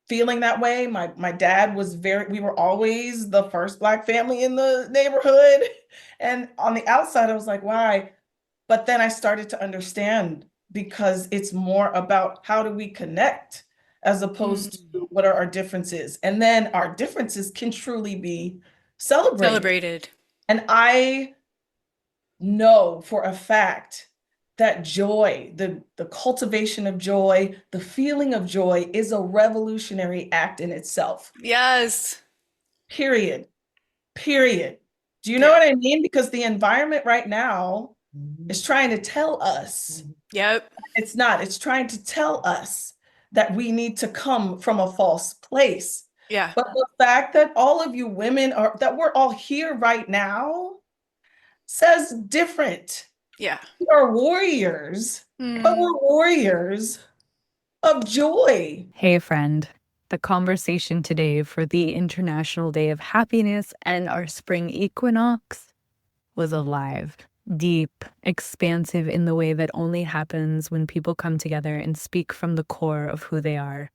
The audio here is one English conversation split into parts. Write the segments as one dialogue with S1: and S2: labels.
S1: feeling that way. My dad was we were always the first Black family in the neighborhood. And on the outside, I was like, why? But then I started to understand because it's more about how do we connect as opposed
S2: Mm.
S1: to what are our differences. And then our differences can truly be celebrated.
S2: Celebrated.
S1: And I know for a fact that joy, the cultivation of joy, the feeling of joy is a revolutionary act in itself.
S2: Yes.
S1: Period. Period. Do you know
S2: Yeah.
S1: what I mean? Because the environment right now is trying to tell us
S2: Yep.
S1: it's not, it's trying to tell us that we need to come from a false place.
S2: Yeah.
S1: But the fact that all of you women are, that we're all here right now says different.
S2: Yeah.
S1: We are warriors, but
S2: Mm.
S1: we're warriors of joy.
S3: Hey, friend. The conversation today for the International Day of Happiness and our spring equinox was alive, deep, expansive in the way that only happens when people come together and speak from the core of who they are.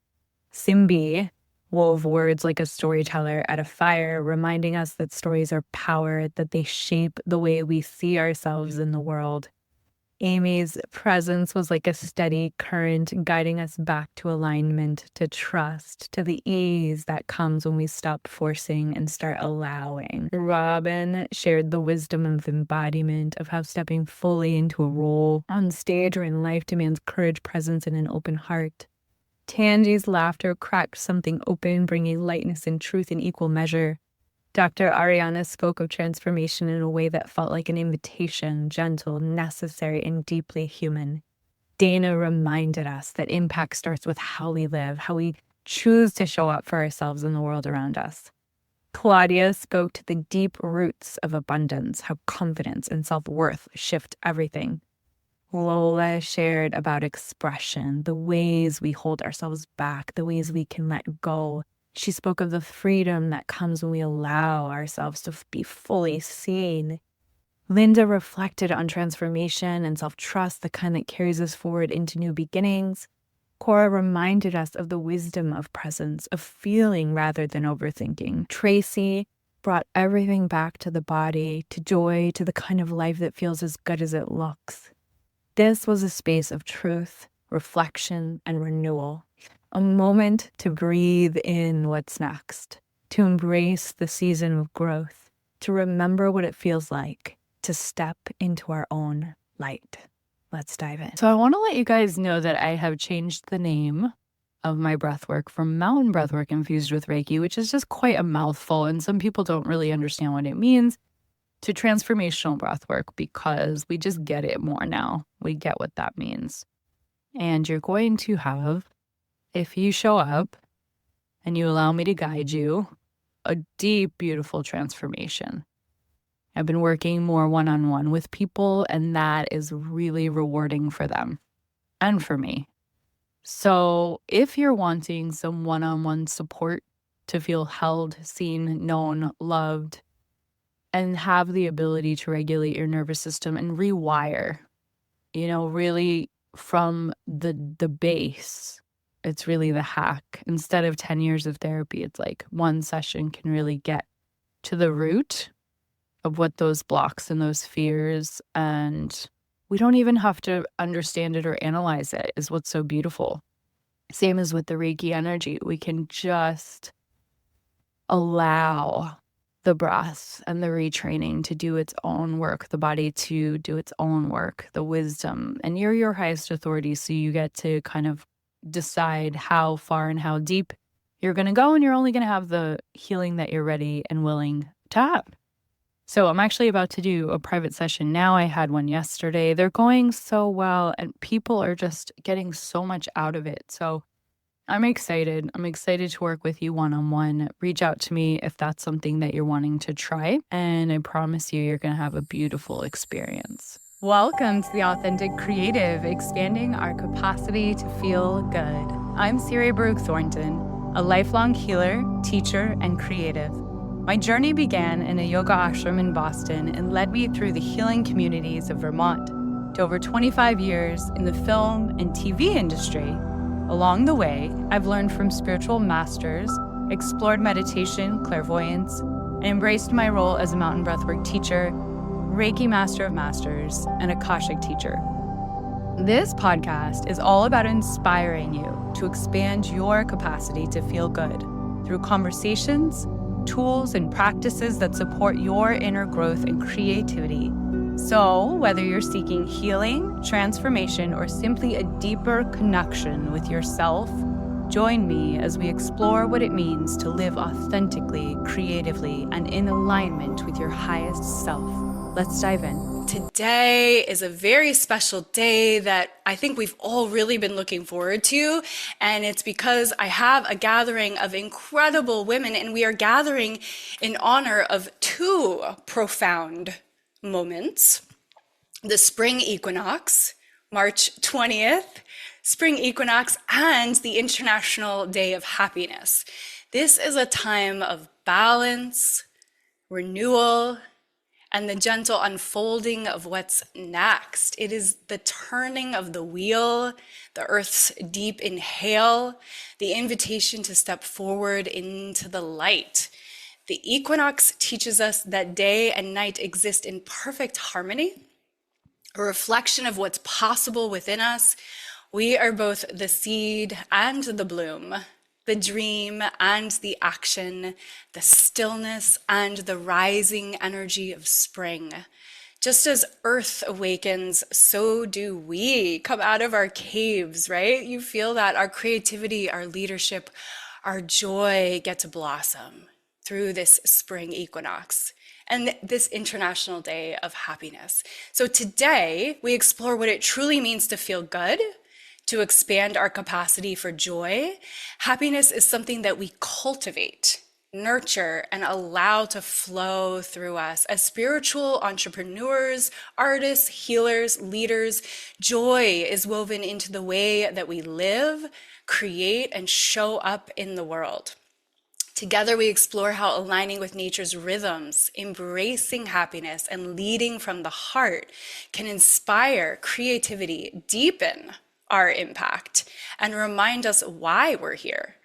S3: Simbi wove words like a storyteller at a fire, reminding us that stories are power, that they shape the way we see ourselves in the world. Amy's presence was like a steady current guiding us back to alignment, to trust, to the ease that comes when we stop forcing and start allowing. Robyn shared the wisdom of embodiment, of how stepping fully into a role on stage or in life demands courage, presence, and an open heart. Tangi's laughter cracked something open, bringing lightness and truth in equal measure. Dr. Ariana spoke of transformation in a way that felt like an invitation, gentle, necessary, and deeply human. Dana reminded us that impact starts with how we live, how we choose to show up for ourselves and the world around us. Claudia spoke to the deep roots of abundance, how confidence and self-worth shift everything. Lola shared about expression, the ways we hold ourselves back, the ways we can let go. She spoke of the freedom that comes when we allow ourselves to be fully seen. Linda reflected on transformation and self-trust, the kind that carries us forward into new beginnings. Cora reminded us of the wisdom of presence, of feeling rather than overthinking. Tracy brought everything back to the body, to joy, to the kind of life that feels as good as it looks. This was a space of truth, reflection, and renewal. A moment to breathe in what's next, to embrace the season of growth, to remember what it feels like to step into our own light. Let's dive in. So I want to let you guys know that I have changed the name of my breathwork from mountain breathwork infused with Reiki, which is just quite a mouthful, and some people don't really understand what it means, to transformational breathwork, because we just get it more now. We get what that means. And you're going to have, if you show up and you allow me to guide you, a deep, beautiful transformation. I've been working more one-on-one with people, and that is really rewarding for them and for me. So if you're wanting some one-on-one support to feel held, seen, known, loved, and have the ability to regulate your nervous system and rewire, really from the base, it's really the hack. Instead of 10 years of therapy, it's like one session can really get to the root of what those blocks and those fears, and we don't even have to understand it or analyze it, is what's so beautiful. Same as with the Reiki energy. We can just allow the breath and the retraining to do its own work, the body to do its own work, the wisdom. And you're your highest authority, so you get to kind of decide how far and how deep you're going to go, and you're only going to have the healing that you're ready and willing to have. So I'm actually about to do a private session now. I had one yesterday. They're going so well, and people are just getting so much out of it. So I'm excited. I'm excited to work with you one-on-one. Reach out to me if that's something that you're wanting to try, and I promise you're going to have a beautiful experience. Welcome to The Authentic Creative, expanding our capacity to feel good. I'm Siri Baruch Thornton, a lifelong healer, teacher, and creative. My journey began in a yoga ashram in Boston and led me through the healing communities of Vermont to over 25 years in the film and TV industry, Along the way, I've learned from spiritual masters, explored meditation, clairvoyance, and embraced my role as a mountain breathwork teacher, Reiki Master of Masters, and Akashic teacher. This podcast is all about inspiring you to expand your capacity to feel good through conversations, tools, and practices that support your inner growth and creativity. So, whether you're seeking healing, transformation, or simply a deeper connection with yourself, join me as we explore what it means to live authentically, creatively, and in alignment with your highest self. Let's dive in.
S2: Today is a very special day that I think we've all really been looking forward to. And it's because I have a gathering of incredible women, and we are gathering in honor of two profound moments. The spring equinox, March 20th, spring equinox, and the International Day of Happiness. This is a time of balance, renewal, and the gentle unfolding of what's next. It is the turning of the wheel, the earth's deep inhale, the invitation to step forward into the light. The equinox teaches us that day and night exist in perfect harmony, a reflection of what's possible within us. We are both the seed and the bloom, the dream and the action, the stillness and the rising energy of spring. Just as Earth awakens, so do we come out of our caves, right? You feel that our creativity, our leadership, our joy get to blossom through this spring equinox and this International Day of Happiness. So today we explore what it truly means to feel good, to expand our capacity for joy. Happiness is something that we cultivate, nurture, and allow to flow through us. As spiritual entrepreneurs, artists, healers, leaders, joy is woven into the way that we live, create, and show up in the world. Together, we explore how aligning with nature's rhythms, embracing happiness, and leading from the heart can inspire creativity, deepen our impact, and remind us why we're here.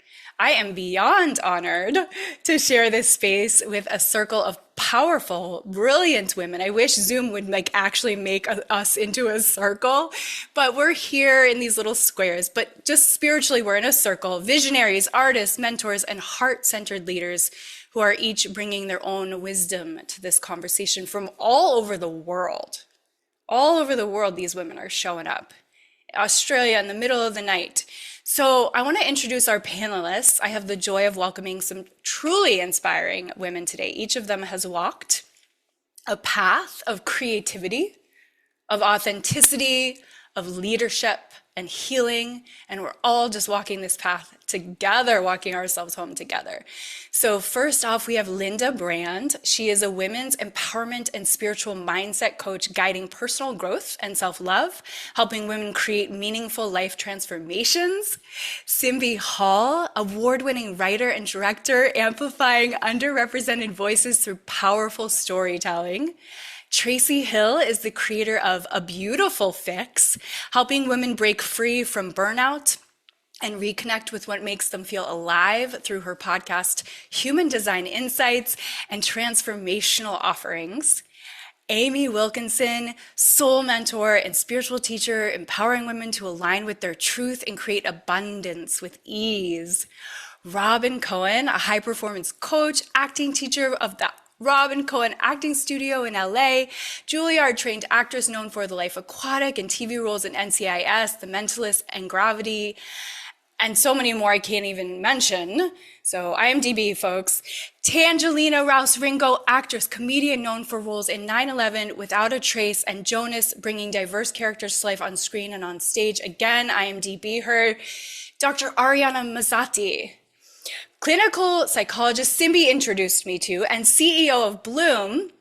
S2: I am beyond honored to share this space with a circle of powerful, brilliant women. I wish Zoom would actually make us into a circle, but we're here in these little squares. But just spiritually, we're in a circle. Visionaries, artists, mentors, and heart-centered leaders who are each bringing their own wisdom to this conversation from all over the world. All over the world, these women are showing up. Australia in the middle of the night. So I want to introduce our panelists. I have the joy of welcoming some truly inspiring women today. Each of them has walked a path of creativity, of authenticity, of leadership and healing, and we're all just walking this path together, walking ourselves home together. So first off, we have Linda Brand. She is a women's empowerment and spiritual mindset coach, guiding personal growth and self-love, helping women create meaningful life transformations. Simbi Hall, award-winning writer and director, amplifying underrepresented voices through powerful storytelling. Tracy Hill is the creator of A Beautiful Fix, helping women break free from burnout and reconnect with what makes them feel alive through her podcast, Human Design Insights and Transformational Offerings. Amy Wilkinson, soul mentor and spiritual teacher, empowering women to align with their truth and create abundance with ease. Robyn Cohen, a high-performance coach, acting teacher of the Robyn Cohen Acting Studio in LA, Juilliard-trained actress known for the life Aquatic and TV roles in NCIS, The Mentalist, and Gravity, and so many more I can't even mention. So IMDb, folks. Tangelina Rouse-Ringo, actress, comedian known for roles in 9/11, Without a Trace, and Jonas, bringing diverse characters to life on screen and on stage. Again, IMDb her. Dr. Ariana Mazzati, clinical psychologist Simbi introduced me to, and CEO of Bloom,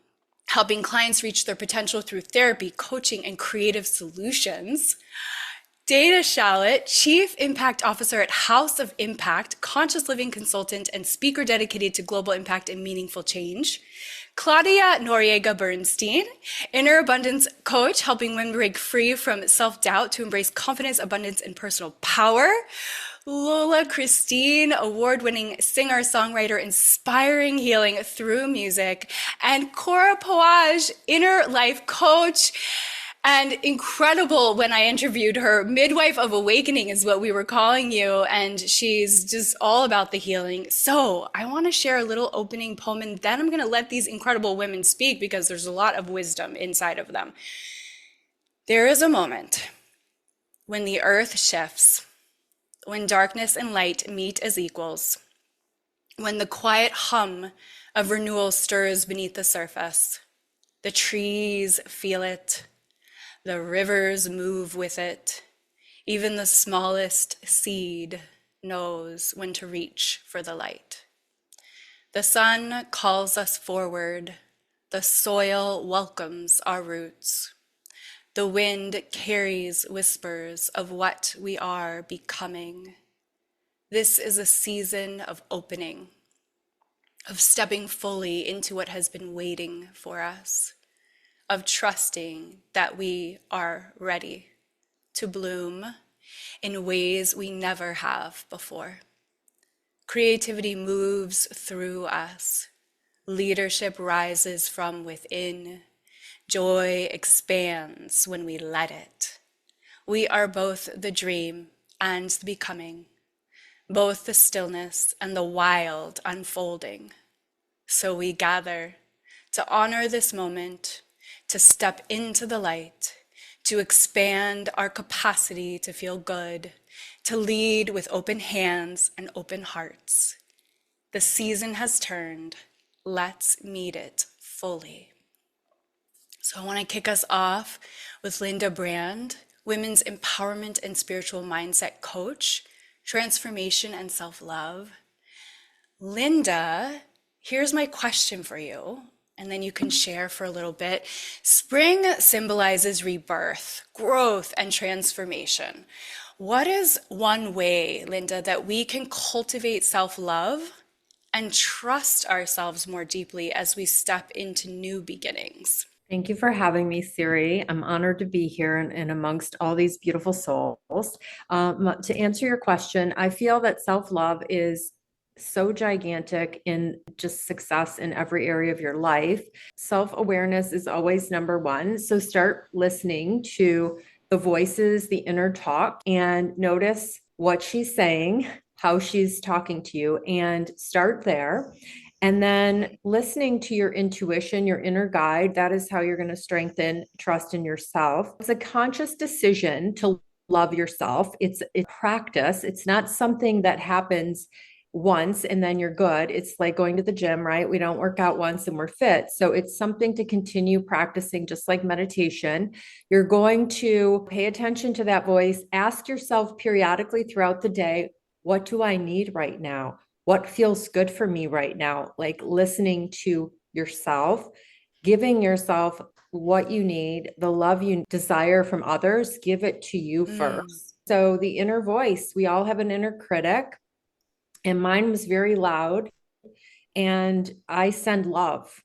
S2: helping clients reach their potential through therapy, coaching, and creative solutions. Dana Shallett, Chief Impact Officer at House of Impact, conscious living consultant and speaker dedicated to global impact and meaningful change. Claudia Noriega Bernstein, inner abundance coach, helping women break free from self-doubt to embrace confidence, abundance, and personal power. Lola Christine, award-winning singer, songwriter, inspiring healing through music. And Cora Pawaj, inner life coach. And incredible, when I interviewed her, midwife of awakening is what we were calling you. And she's just all about the healing. So I want to share a little opening poem, and then I'm going to let these incredible women speak because there's a lot of wisdom inside of them. There is a moment when the earth shifts, when darkness and light meet as equals, when the quiet hum of renewal stirs beneath the surface. The trees feel it. The rivers move with it. Even the smallest seed knows when to reach for the light. The sun calls us forward. The soil welcomes our roots. The wind carries whispers of what we are becoming. This is a season of opening, of stepping fully into what has been waiting for us, of trusting that we are ready to bloom in ways we never have before. Creativity moves through us. Leadership rises from within. Joy expands when we let it. We are both the dream and the becoming, both the stillness and the wild unfolding. So we gather to honor this moment, to step into the light, to expand our capacity to feel good, to lead with open hands and open hearts. The season has turned. Let's meet it fully. So I want to kick us off with Linda Brand, women's empowerment and spiritual mindset coach, transformation and self-love. Linda, here's my question for you, and then you can share for a little bit. Spring symbolizes rebirth, growth, and transformation. What is one way, Linda, that we can cultivate self-love and trust ourselves more deeply as we step into new beginnings?
S4: Thank you for having me, Siri. I'm honored to be here and amongst all these beautiful souls. To answer your question, I feel that self-love is so gigantic in just success in every area of your life. Self-awareness is always number one. So start listening to the voices, the inner talk, and notice what she's saying, how she's talking to you, and start there. And then listening to your intuition, your inner guide, that is how you're going to strengthen trust in yourself. It's a conscious decision to love yourself. It's a practice. It's not something that happens once and then you're good. It's like going to the gym, right? We don't work out once and we're fit. So it's something to continue practicing, just like meditation. You're going to pay attention to that voice. Ask yourself periodically throughout the day, what do I need right now? What feels good for me right now? Like listening to yourself, giving yourself what you need, the love you desire from others, give it to you first. So the inner voice, we all have an inner critic, and mine was very loud, and I send love.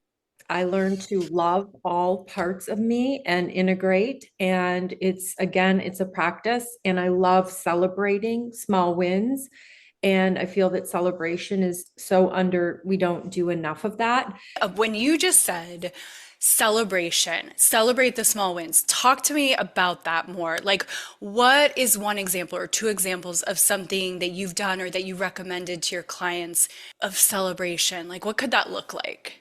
S4: I learned to love all parts of me and integrate. And it's a practice, and I love celebrating small wins. And I feel that celebration is we don't do enough of that.
S2: When you just said celebrate the small wins, talk to me about that more. Like, what is one example or two examples of something that you've done or that you recommended to your clients of celebration? Like, what could that look like?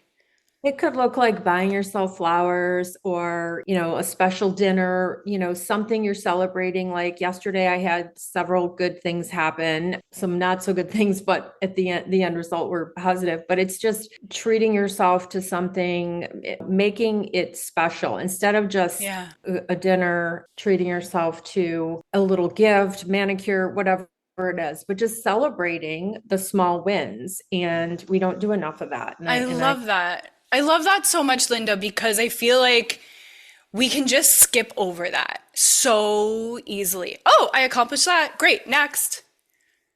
S4: It could look like buying yourself flowers or, a special dinner, something you're celebrating. Like yesterday, I had several good things happen, some not so good things, but at the end result were positive. But it's just treating yourself to something, making it special instead of just a dinner, treating yourself to a little gift, manicure, whatever it is, but just celebrating the small wins. And we don't do enough of that.
S2: I love that. I love that so much, Linda, because I feel like we can just skip over that so easily. Oh, I accomplished that. Great, next.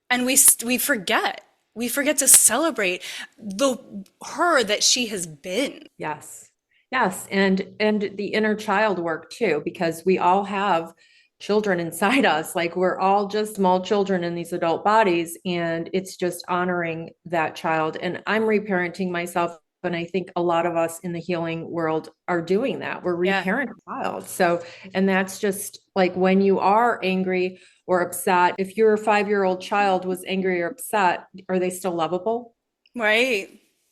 S2: And we forget. We forget to celebrate the her that she has been.
S4: Yes. Yes. And the inner child work too, because we all have children inside us. Like we're all just small children in these adult bodies. And it's just honoring that child. And I'm reparenting myself. And I think a lot of us in the healing world are doing that. We're
S2: Yeah.
S4: reparenting a child. So, and that's just like when you are angry or upset, if your 5-year-old child was angry or upset, are they still lovable?
S2: Right.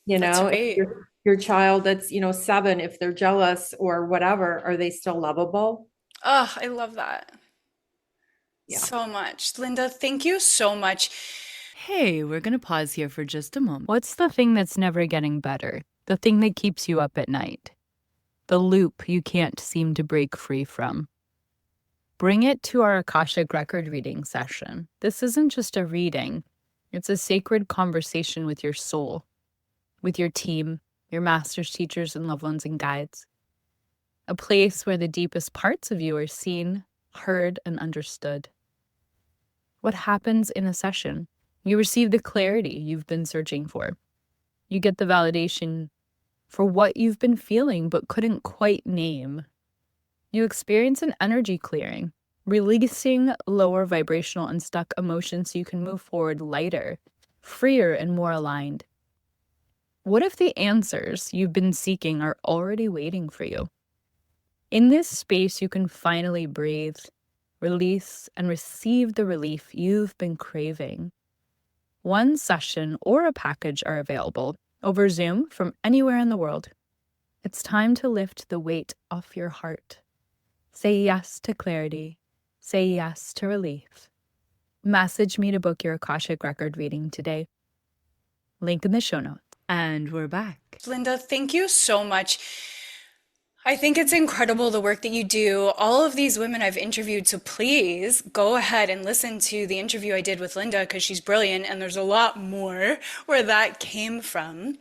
S4: You
S2: That's
S4: know, if
S2: right.
S4: your child that's, 7, if they're jealous or whatever, are they still lovable?
S2: Oh, I love that
S4: Yeah.
S2: so much. Linda, thank you so much.
S3: Hey, we're going to pause here for just a moment. What's the thing that's never getting better? The thing that keeps you up at night? The loop you can't seem to break free from? Bring it to our Akashic record reading session. This isn't just a reading. It's a sacred conversation with your soul, with your team, your masters, teachers, and loved ones and guides. A place where the deepest parts of you are seen, heard, and understood. What happens in a session? You receive the clarity you've been searching for. You get the validation for what you've been feeling but couldn't quite name. You experience an energy clearing, releasing lower vibrational and stuck emotions so you can move forward lighter, freer, and more aligned. What if the answers you've been seeking are already waiting for you? In this space, you can finally breathe, release, and receive the relief you've been craving. One session or a package are available over Zoom from anywhere in the world. It's time to lift the weight off your heart. Say yes to clarity. Say yes to relief. Message me to book your Akashic record reading today. Link in the show notes. And we're back.
S2: Linda, thank you so much. I think it's incredible the work that you do. All of these women I've interviewed, so please go ahead and listen to the interview I did with Linda because she's brilliant and there's a lot more where that came from.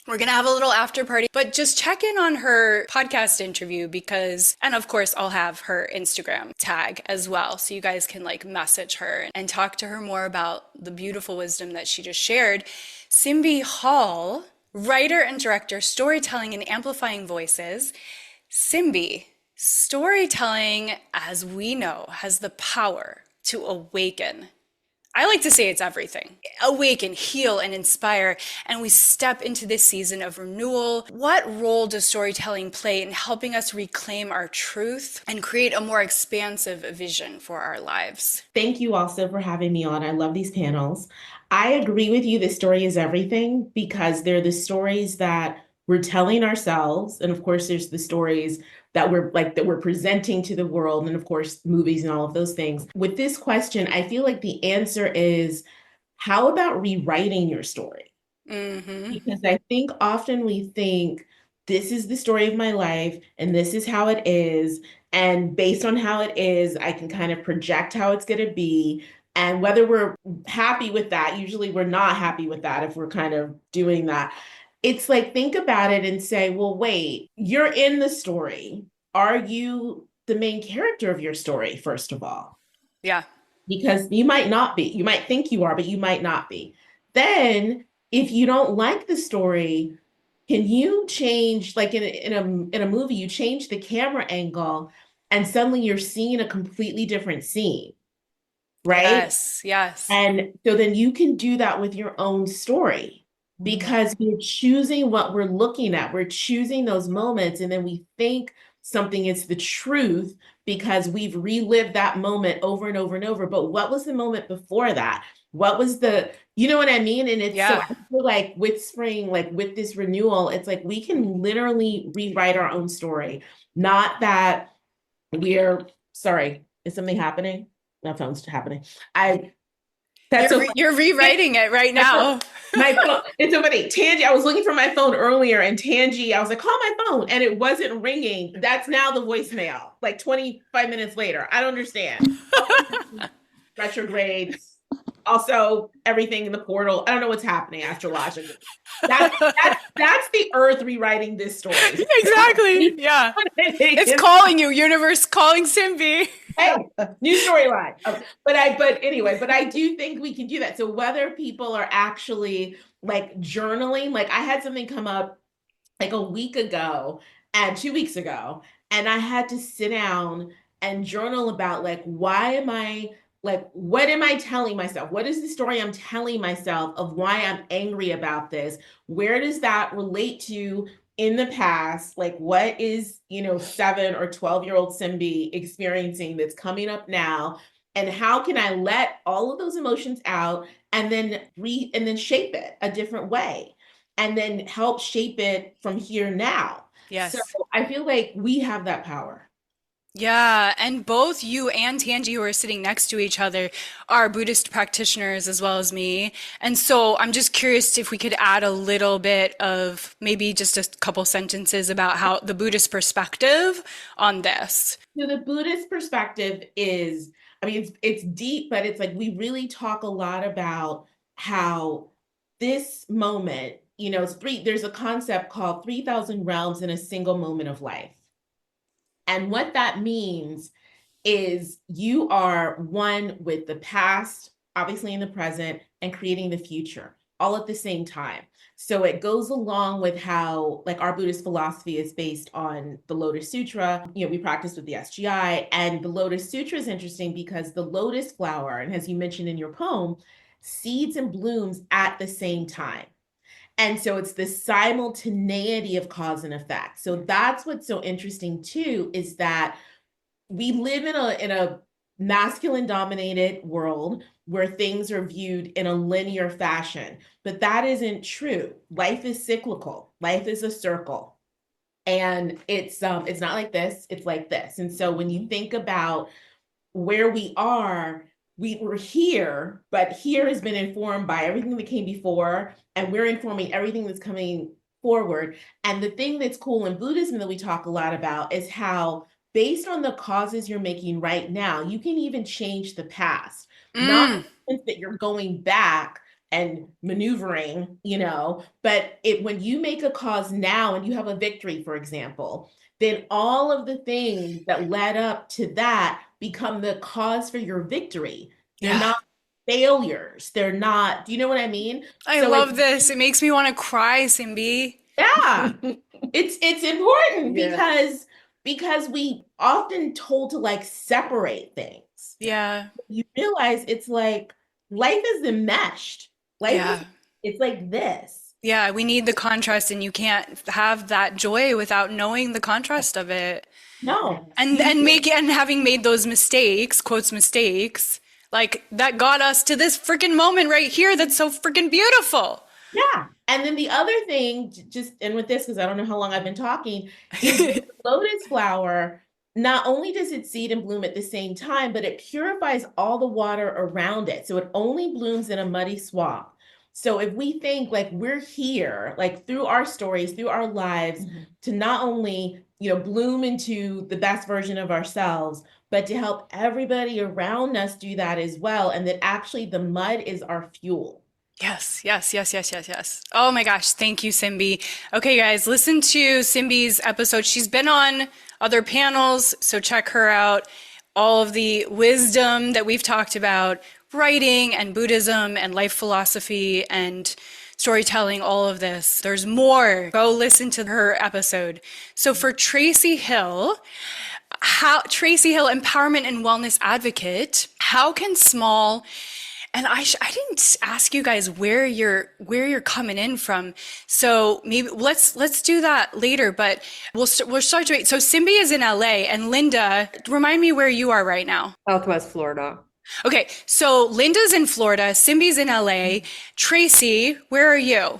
S2: We're going to have a little after party, but just check in on her podcast interview because, and of course, I'll have her Instagram tag as well. So you guys can message her and talk to her more about the beautiful wisdom that she just shared. Simbi Hall, writer and director, storytelling and amplifying voices. Simbi, storytelling, as we know, has the power to awaken. I like to say it's everything. Awaken, heal, and inspire. And we step into this season of renewal. What role does storytelling play in helping us reclaim our truth and create a more expansive vision for our lives?
S5: Thank you also for having me on. I love these panels. I agree with you. The story is everything because they're the stories that we're telling ourselves. And of course, there's the stories that we're presenting to the world. And of course, movies and all of those things. With this question, I feel like the answer is, how about rewriting your story?
S2: Mm-hmm.
S5: Because I think often we think, this is the story of my life and this is how it is. And based on how it is, I can kind of project how it's going to be. And whether we're happy with that, usually we're not happy with that if we're kind of doing that. It's like, think about it and say, well, wait, you're in the story. Are you the main character of your story, first of all?
S2: Yeah.
S5: Because you might not be. You might think you are, but you might not be. Then, if you don't like the story, can you change, like in a movie, you change the camera angle and suddenly you're seeing a completely different scene, right?
S2: Yes, yes.
S5: And so then you can do that with your own story because we're choosing what we're looking at. We're choosing those moments, and then we think something is the truth because we've relived that moment over and over and over. But what was the moment before that? What was you know what I mean? And it's so I feel like with spring, like with this renewal, it's like we can literally rewrite our own story. Not that sorry, is something happening? My phone's happening.
S2: You're rewriting it right now.
S5: My phone, it's so funny. Tangi, I was looking for my phone earlier, and Tangi, I was like, call my phone, and it wasn't ringing. That's now the voicemail, like 25 minutes later. I don't understand. Retrogrades. Also, everything in the portal. I don't know what's happening astrologically. That's the earth rewriting this story.
S2: Exactly. Yeah. It's calling you, universe calling Simbi.
S5: Hey, new storyline. But I do think we can do that. So whether people are actually like journaling, like I had something come up like a week ago and 2 weeks ago, and I had to sit down and journal about like, why am I like, what am I telling myself? What is the story I'm telling myself of why I'm angry about this? Where does that relate to in the past? Like, what is, 7 or 12-year-old Simbi experiencing that's coming up now? And how can I let all of those emotions out and then shape it a different way? And then help shape it from here now.
S2: Yes.
S5: So I feel like we have that power.
S2: Yeah, and both you and Tanji, who are sitting next to each other, are Buddhist practitioners as well as me. And so I'm just curious if we could add a little bit of maybe just a couple sentences about how the Buddhist perspective on this.
S5: So the Buddhist perspective is, I mean, it's deep, but it's like we really talk a lot about how this moment, there's a concept called 3,000 realms in a single moment of life. And what that means is you are one with the past, obviously in the present, and creating the future all at the same time. So it goes along with how like our Buddhist philosophy is based on the Lotus Sutra. We practice with the SGI, and the Lotus Sutra is interesting because the lotus flower, and as you mentioned in your poem, seeds and blooms at the same time. And so it's the simultaneity of cause and effect. So that's what's so interesting too, is that we live in a masculine dominated world where things are viewed in a linear fashion, but that isn't true. Life is cyclical. Life is a circle. And it's not like this, it's like this. And so when you think about where we were here, but here has been informed by everything that came before, and we're informing everything that's coming forward. And the thing that's cool in Buddhism that we talk a lot about is how, based on the causes you're making right now, you can even change the past. Not that you're going back and maneuvering, but when you make a cause now and you have a victory, for example, then all of the things that led up to that become the cause for your victory. They're not failures. They're not, do you know what I mean?
S2: I love this. It makes me want to cry, Simbi.
S5: Yeah. It's important because we often told to like separate things.
S2: Yeah.
S5: You realize it's like life is enmeshed. It's like this.
S2: Yeah, we need the contrast, and you can't have that joy without knowing the contrast of it.
S5: No.
S2: And having made those mistakes, quotes mistakes, like that got us to this freaking moment right here that's so freaking beautiful.
S5: Yeah. And then the other thing, just end with this because I don't know how long I've been talking, is the lotus flower, not only does it seed and bloom at the same time, but it purifies all the water around it. So it only blooms in a muddy swamp. So if we think like we're here, like through our stories, through our lives, to not only, bloom into the best version of ourselves, but to help everybody around us do that as well. And that actually the mud is our fuel.
S2: Yes, yes, yes, yes, yes, yes. Oh my gosh, thank you, Simbi. Okay, guys, listen to Simbi's episode. She's been on other panels, so check her out. All of the wisdom that we've talked about, writing and Buddhism and life philosophy and storytelling, all of this. There's more. Go listen to her episode. So for Tracy Hill, empowerment and wellness advocate, how can small, and I didn't ask you guys where you're coming in from. So maybe let's do that later, but we'll start to, so Simbi is in LA, and Linda, remind me where you are right now.
S4: Southwest Florida.
S2: Okay, so Linda's in Florida, Simbi's in LA. Tracy, where are you?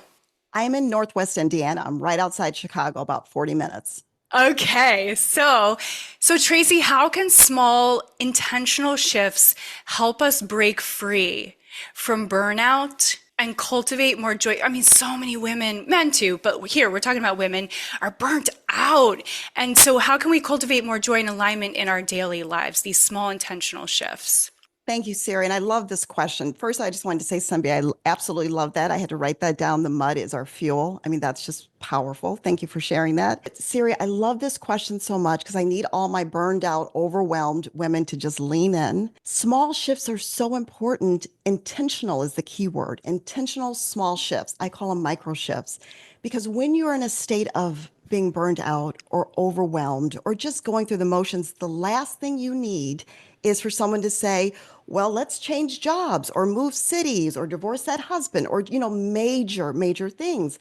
S6: I'm in Northwest Indiana. I'm right outside Chicago, about 40 minutes.
S2: Okay, so Tracy, how can small intentional shifts help us break free from burnout and cultivate more joy? I mean, so many women, men too, but here we're talking about women, are burnt out. And so how can we cultivate more joy and alignment in our daily lives, these small intentional shifts?
S6: Thank you, Siri. And I love this question. First, I just wanted to say, Simbi, absolutely love that. I had to write that down. The mud is our fuel. I mean, that's just powerful. Thank you for sharing that. Siri, I love this question so much because I need all my burned out, overwhelmed women to just lean in. Small shifts are so important. Intentional is the key word. Intentional small shifts. I call them micro shifts because when you're in a state of being burned out or overwhelmed or just going through the motions, the last thing you need is for someone to say, well, let's change jobs or move cities or divorce that husband or, major, major things.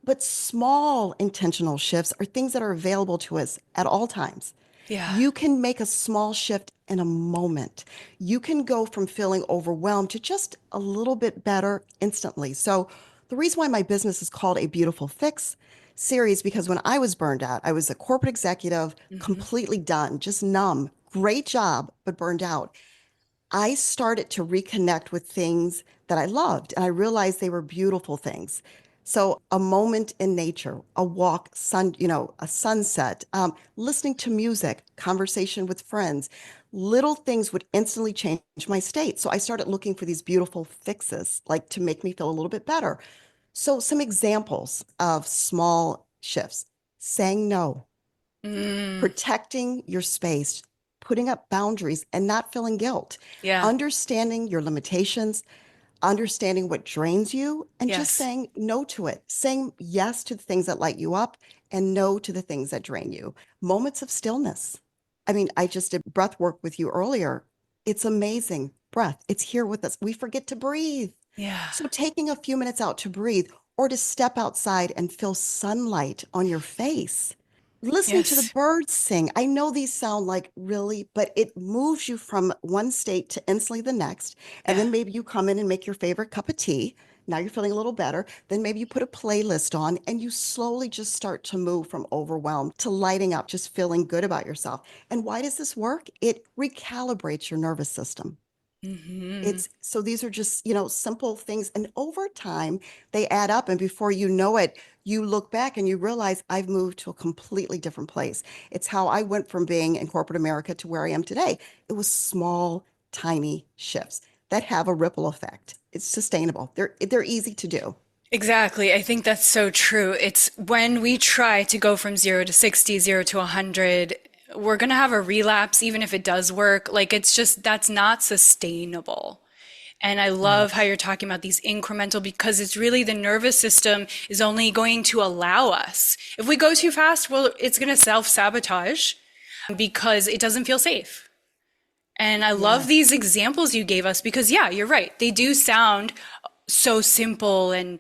S6: But small intentional shifts are things that are available to us at all times.
S2: Yeah.
S6: You can make a small shift in a moment. You can go from feeling overwhelmed to just a little bit better instantly. So the reason why my business is called A Beautiful Fix series, because when I was burned out, I was a corporate executive, completely done, just numb. Great job, but burned out. I started to reconnect with things that I loved, and I realized they were beautiful things. So a moment in nature, a walk, a sunset, listening to music, conversation with friends, little things would instantly change my state. So I started looking for these beautiful fixes, like to make me feel a little bit better. So some examples of small shifts: saying no,
S2: Mm,
S6: protecting your space, putting up boundaries and not feeling guilt,
S2: yeah.
S6: understanding your limitations, understanding what drains you, and just
S2: Yes.
S6: saying no to it, saying yes to the things that light you up and no to the things that drain you. Moments of stillness. I mean, I just did breath work with you earlier. It's amazing. Breath, it's here with us. We forget to breathe.
S2: Yeah.
S6: So taking a few minutes out to breathe or to step outside and feel sunlight on your face, listening to the
S2: Yes.
S6: birds sing. I know these sound like really, but it moves you from one state to instantly the next. And
S2: Yeah.
S6: then maybe you come in and make your favorite cup of tea. Now you're feeling a little better. Then maybe you put a playlist on and you slowly just start to move from overwhelmed to lighting up, just feeling good about yourself. And why does this work? It recalibrates your nervous system.
S2: Hmm.
S6: It's so these are just, simple things. And over time, they add up. And before you know it, you look back and you realize I've moved to a completely different place. It's how I went from being in corporate America to where I am today. It was small, tiny shifts that have a ripple effect. It's sustainable. They're easy to do.
S2: Exactly. I think that's so true. It's when we try to go from 0 to 60, 0 to 100, we're going to have a relapse, even if it does work. Like, it's just, that's not sustainable. And I love how
S6: Right.
S2: you're talking about these incremental because it's really the nervous system is only going to allow us. If we go too fast, well, it's going to self-sabotage because it doesn't feel safe. And I love these
S6: Yes.
S2: examples you gave us because, yeah, you're right. They do sound so simple and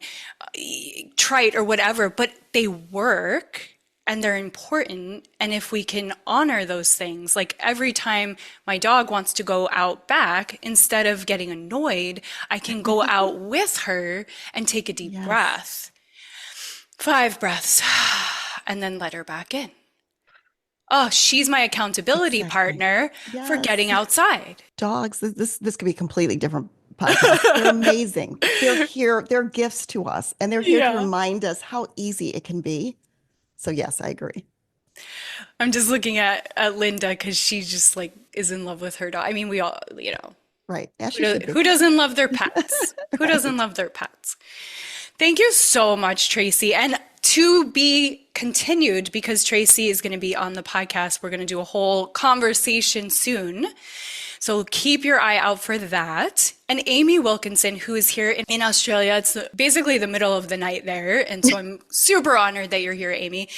S2: trite or whatever, but they work and they're important. And if we can honor those things, like every time my dog wants to go out back, instead of getting annoyed, I can go out with her and take a deep
S6: Yes.
S2: breath, 5 breaths, and then let her back in. Oh, she's my accountability
S6: Exactly.
S2: partner for
S6: Yes.
S2: getting outside.
S6: Dogs, this could be a completely different podcast. They're amazing. They're here, they're gifts to us, and they're here to
S2: Yeah.
S6: remind us how easy it can be. So yes, I agree.
S2: I'm just looking at Linda because she just like is in love with her dog. I mean, we all,
S6: Right. As you should be.
S2: who doesn't love their pets? Who doesn't
S6: Right.
S2: love their pets? Thank you so much, Tracy. And to be continued because Tracy is going to be on the podcast. We're going to do a whole conversation soon. So keep your eye out for that. And Amy Wilkinson, who is here in Australia, it's basically the middle of the night there. And so I'm super honored that you're here, Amy.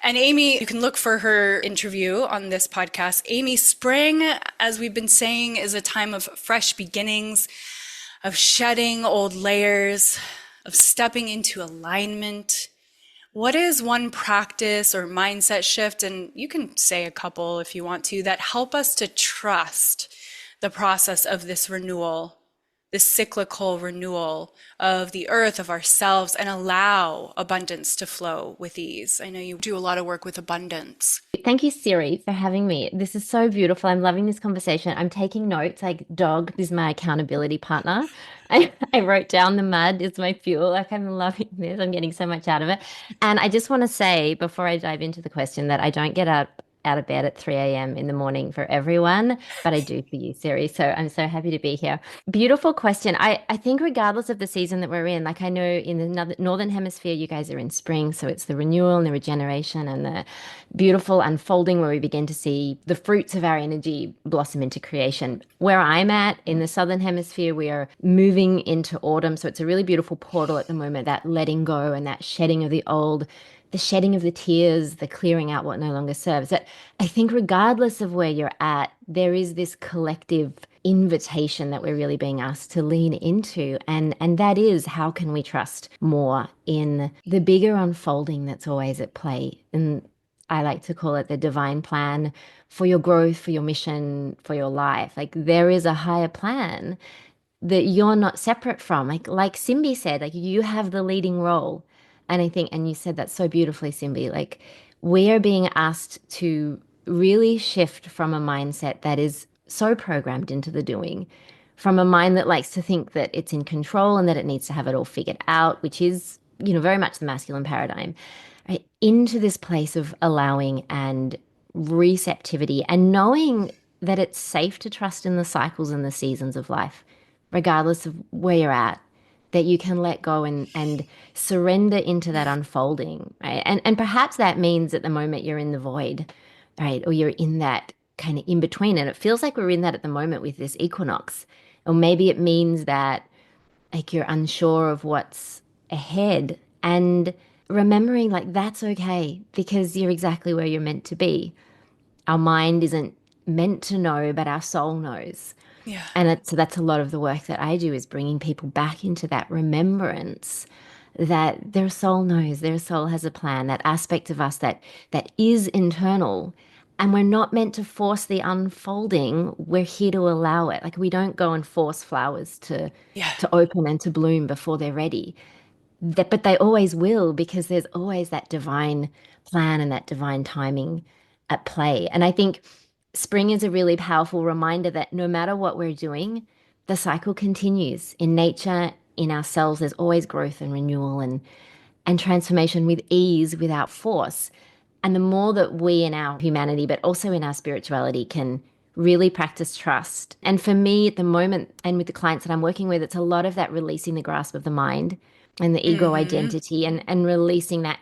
S2: And Amy, you can look for her interview on this podcast. Amy, spring, as we've been saying, is a time of fresh beginnings, of shedding old layers, of stepping into alignment. What is one practice or mindset shift, and you can say a couple if you want to, that help us to trust the process of this renewal, this cyclical renewal of the earth, of ourselves, and allow abundance to flow with ease? I know you do a lot of work with abundance.
S7: Thank you, Siri, for having me. This is so beautiful. I'm loving this conversation. I'm taking notes. Like, dog is my accountability partner. I wrote down the mud is my fuel. Like, I'm loving this. I'm getting so much out of it. And I just want to say before I dive into the question that I don't get up out of bed at 3 a.m. in the morning for everyone, but I do for you, Siri. So I'm so happy to be here. Beautiful question. I think regardless of the season that we're in, like I know in the northern hemisphere, you guys are in spring, so it's the renewal and the regeneration and the beautiful unfolding where we begin to see the fruits of our energy blossom into creation. Where I'm at in the southern hemisphere, we are moving into autumn, so it's a really beautiful portal at the moment, that letting go and that shedding of the old, the shedding of the tears, the clearing out what no longer serves. But I think regardless of where you're at, there is this collective invitation that we're really being asked to lean into. And that is, how can we trust more in the bigger unfolding that's always at play? And I like to call it the divine plan for your growth, for your mission, for your life. Like there is a higher plan that you're not separate from. Like Simbi said, like you have the leading role. And I think, and you said that so beautifully, Simbi, like we are being asked to really shift from a mindset that is so programmed into the doing, from a mind that likes to think that it's in control and that it needs to have it all figured out, which is, you know, very much the masculine paradigm, right? Into this place of allowing and receptivity and knowing that it's safe to trust in the cycles and the seasons of life, regardless of where you're at, that you can let go and surrender into that unfolding, right? And perhaps that means at the moment you're in the void, right? Or you're in that kind of in between. And it feels like we're in that at the moment with this equinox. Or maybe it means that like you're unsure of what's ahead, and remembering like that's okay because you're exactly where you're meant to be. Our mind isn't meant to know, but our soul knows.
S2: Yeah.
S7: And so that's a lot of the work that I do, is bringing people back into that remembrance that their soul knows, their soul has a plan, that aspect of us that is internal. And we're not meant to force the unfolding. We're here to allow it. Like we don't go and force flowers
S2: Yeah.
S7: to open and to bloom before they're ready. But they always will, because there's always that divine plan and that divine timing at play. And I think spring is a really powerful reminder that no matter what we're doing, the cycle continues in nature, in ourselves. There's always growth and renewal and transformation with ease, without force. And the more that we in our humanity, but also in our spirituality, can really practice trust. And for me at the moment, and with the clients that I'm working with, it's a lot of that releasing the grasp of the mind and the ego identity, and releasing that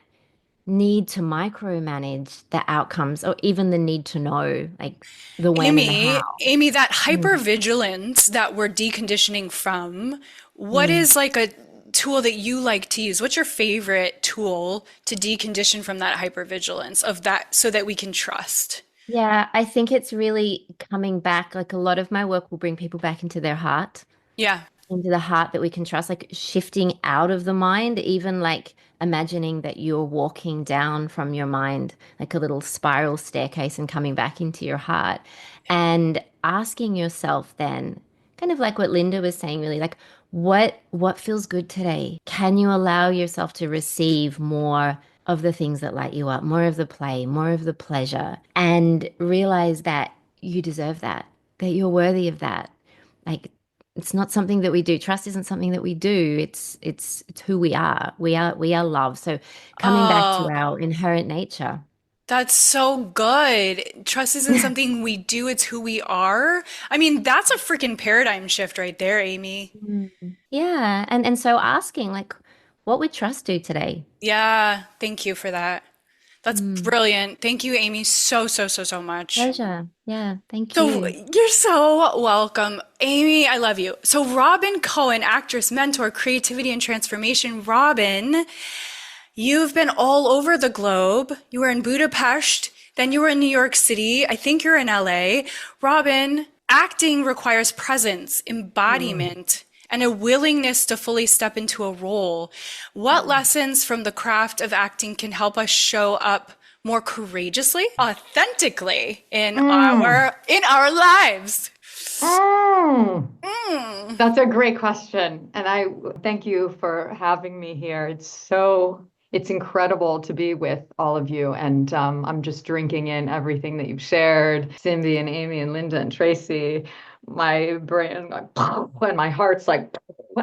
S7: need to micromanage the outcomes, or even the need to know like the when and the how.
S2: Amy, that hypervigilance that we're deconditioning from, what is like a tool that you like to use? What's your favorite tool to decondition from that hypervigilance of that so that we can trust?
S7: Yeah, I think it's really coming back. Like a lot of my work will bring people back into their heart,
S2: Yeah.
S7: into the heart that we can trust, like shifting out of the mind, even like imagining that you're walking down from your mind, like a little spiral staircase, and coming back into your heart, and asking yourself then, kind of like what Linda was saying, really like what feels good today? Can you allow yourself to receive more of the things that light you up, more of the play, more of the pleasure, and realize that you deserve that, that you're worthy of that. Like it's not something that we do. Trust isn't something that we do. It's who we are. We are love. So coming back to
S2: Oh,
S7: our inherent nature.
S2: that's so good. Trust isn't something we do, it's who we are. I mean, that's a freaking paradigm shift right there, Amy.
S7: Mm. Yeah, and so asking like, what would trust do today?
S2: Yeah, thank you for that. That's
S7: Mm.
S2: brilliant. Thank you, Amy, so, so, so, so much.
S7: Pleasure. Yeah, thank
S2: So
S7: you.
S2: you're so welcome. Amy, I love you. So Robyn Cohen, actress, mentor, creativity and transformation. Robyn, you've been all over the globe. You were in Budapest, then you were in New York City. I think you're in LA. Robyn, acting requires presence, embodiment, and a willingness to fully step into a role. What lessons from the craft of acting can help us show up more courageously, authentically in our lives?
S8: That's a great question. And I thank you for having me here. It's so It's incredible to be with all of you. And I'm just drinking in everything that you've shared, Simbi and Amy and Linda and Tracy. My brain and my heart's like,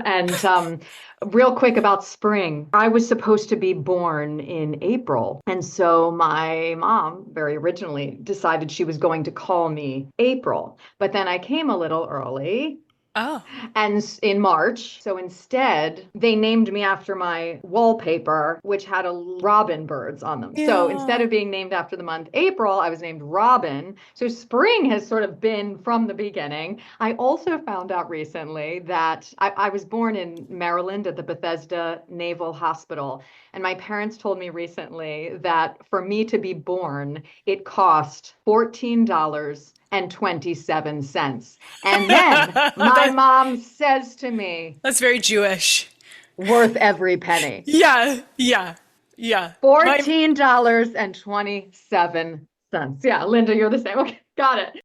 S8: and real quick about spring. I was supposed to be born in April. And so my mom very originally decided she was going to call me April. But then I came a little early
S2: Oh.
S8: and in March. So instead, they named me after my wallpaper, which had a robin birds on them. So instead of being named after the month April, I was named Robyn. So spring has sort of been from the beginning. I also found out recently that I was born in Maryland at the Bethesda Naval Hospital. And my parents told me recently that for me to be born, it cost $14.27. And then my mom says to me,
S2: That's very Jewish.
S8: worth every penny.
S2: Yeah, yeah, yeah.
S8: $14.27. Yeah, Linda, you're the same. Okay, got it.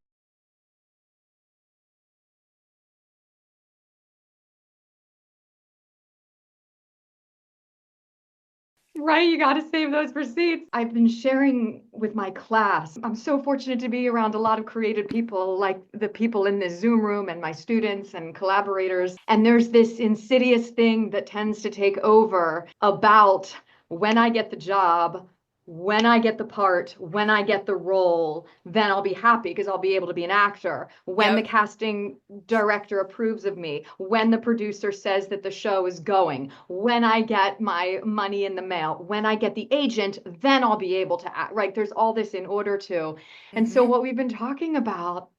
S8: Right, you got to save those receipts. I've been sharing with my class. I'm so fortunate to be around a lot of creative people, like the people in this Zoom room and my students and collaborators. And there's this insidious thing that tends to take over about when I get the job, when I get the part, when I get the role, then I'll be happy because I'll be able to be an actor. When the casting director approves of me, when the producer says that the show is going, when I get my money in the mail, when I get the agent, then I'll be able to act. Right? There's all this in order to. And so what we've been talking about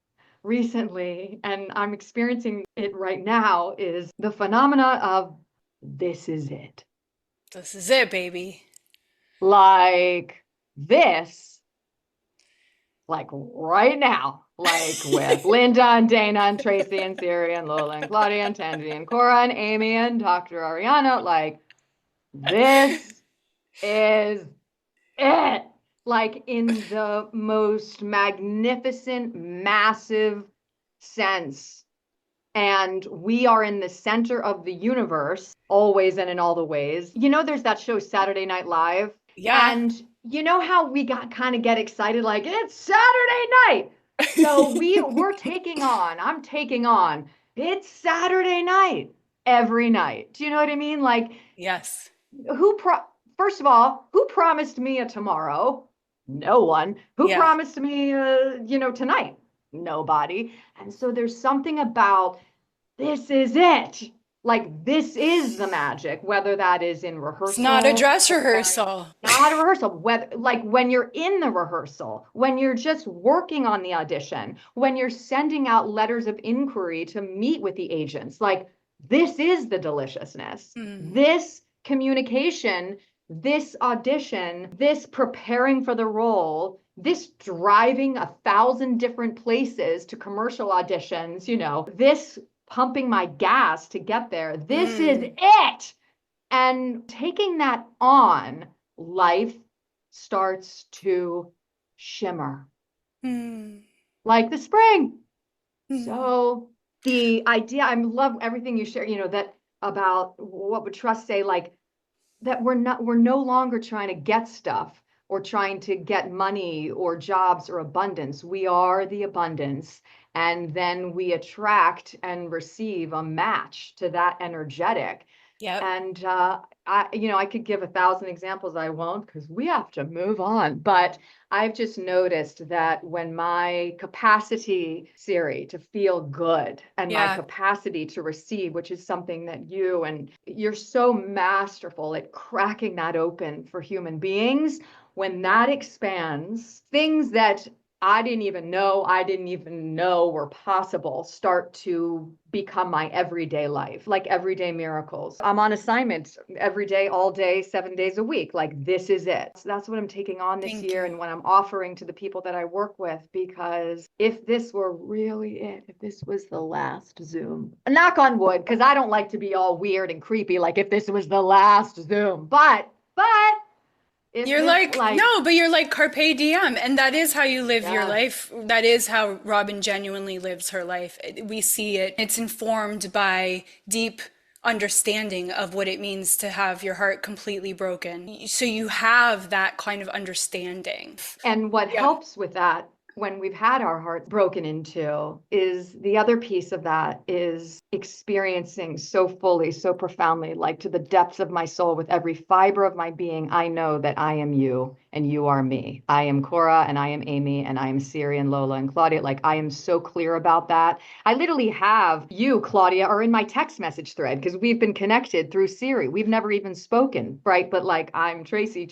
S8: recently, and I'm experiencing it right now, is the phenomena of this is it.
S2: This is it, baby.
S8: Like this, like right now, like with Linda and Dana and Tracy and Siri and Lola and Claudia and Tanji and Cora and Amy and Dr. Ariana, like this is it. Like in the most magnificent, massive sense. And we are in the center of the universe, always and in all the ways. You know, there's that show Saturday Night Live.
S2: Yeah.
S8: And you know how we kind of get excited, like it's Saturday night. So we're taking on, I'm taking on, it's Saturday night every night. Do you know what I mean? Like,
S2: Yes.
S8: First of all, who promised me a tomorrow? No one. Who promised me, tonight? Nobody. And so there's something about this is it. Like this is the magic, whether that is in rehearsal.
S2: It's not a dress rehearsal.
S8: Not a rehearsal. Whether like when you're in the rehearsal, when you're just working on the audition, when you're sending out letters of inquiry to meet with the agents, like this is the deliciousness. This communication, this audition, this preparing for the role, this driving 1,000 different places to commercial auditions, this pumping my gas to get there. This is it. And taking that on, life starts to shimmer like the spring. So the idea, I love everything you share, that about what would trust say, like that we're no longer trying to get stuff or trying to get money or jobs or abundance. We are the abundance. And then we attract and receive a match to that energetic.
S2: Yep.
S8: And I could give 1,000 examples. I won't because we have to move on. But I've just noticed that when my capacity, Siri, to feel good and my capacity to receive, which is something that you're so masterful at cracking that open for human beings, when that expands, things that I didn't even know were possible start to become my everyday life, like everyday miracles. I'm on assignment every day, all day, 7 days a week. Like this is it. So that's what I'm taking on this year and what I'm offering to the people that I work with, because if this were really it, if this was the last Zoom, knock on wood, because I don't like to be all weird and creepy, like if this was the last Zoom, but
S2: you're like, no, but you're like carpe diem. And that is how you live your life. That is how Robyn genuinely lives her life. We see it. It's informed by deep understanding of what it means to have your heart completely broken. So you have that kind of understanding.
S8: And what
S2: Yeah.
S8: helps with that when we've had our heart broken into is the other piece of that is experiencing so fully, so profoundly, like to the depths of my soul, with every fiber of my being, I know that I am you and you are me. I am Cora and I am Amy and I am Siri and Lola and Claudia. Like, I am so clear about that. I literally have you, Claudia, are in my text message thread because we've been connected through Siri. We've never even spoken, right? But like, I'm Tracy,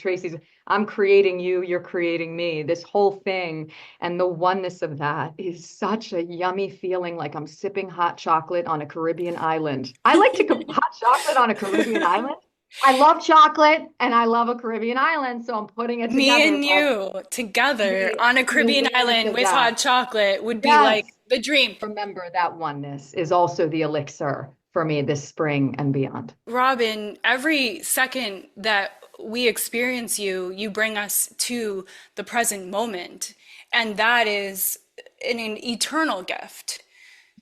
S8: I'm creating you, you're creating me, this whole thing. And the oneness of that is such a yummy feeling, like I'm sipping hot chocolate on a Caribbean island. I like to hot chocolate on a Caribbean island. I love chocolate and I love a Caribbean island, so I'm putting it
S2: Me
S8: together.
S2: and you together on a Caribbean island with hot chocolate would be like the dream.
S8: Remember that oneness is also the elixir for me this spring and beyond.
S2: Robyn, every second that we experience you, you bring us to the present moment. And that is an eternal gift.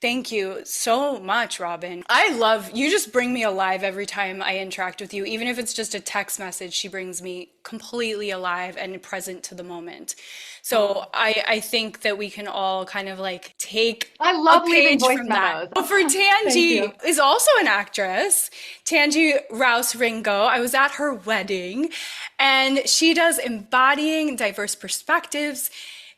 S2: Thank you so much, Robyn. I love you, just bring me alive every time I interact with you. Even if it's just a text message, she brings me completely alive and present to the moment. So I think that we can all kind of like take
S8: I love
S2: a
S8: leaving
S2: page
S8: voice
S2: from
S8: memos.
S2: that. But for Tangi is also an actress, Tangi Rouse Ringo. I was at her wedding and she does embodying diverse perspectives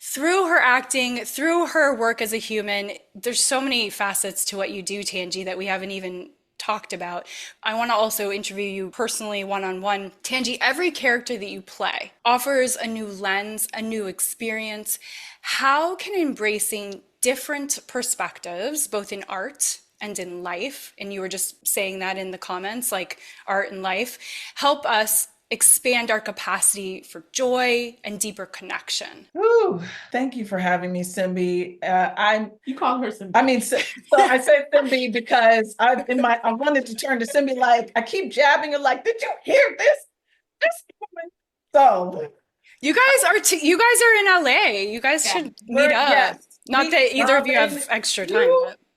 S2: through her acting, through her work as a human. There's so many facets to what you do, Tangi, that we haven't even talked about. I want to also interview you personally one-on-one. Tangi, every character that you play offers a new lens, a new experience. How can embracing different perspectives, both in art and in life, and you were just saying that in the comments, like art and life, help us expand our capacity for joy and deeper connection?
S1: Ooh, thank you for having me, Simbi.
S5: You call her Simbi.
S1: I mean, so I say Simbi because I wanted to turn to Simbi, like I keep jabbing her, like, did you hear this? This woman. So
S2: you guys are in LA. You guys should meet up.
S1: Yes,
S2: Not that either of you have extra time.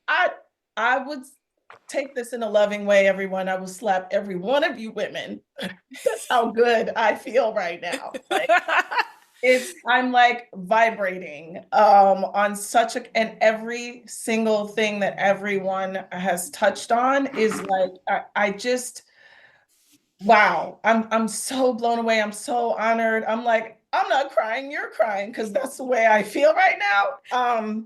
S2: But
S1: I would take this in a loving way, everyone. I will slap every one of you women. That's how good I feel right now. Like, I'm like vibrating on such and every single thing that everyone has touched on is like I just wow. I'm so blown away. I'm so honored. I'm like, I'm not crying, you're crying, because that's the way I feel right now.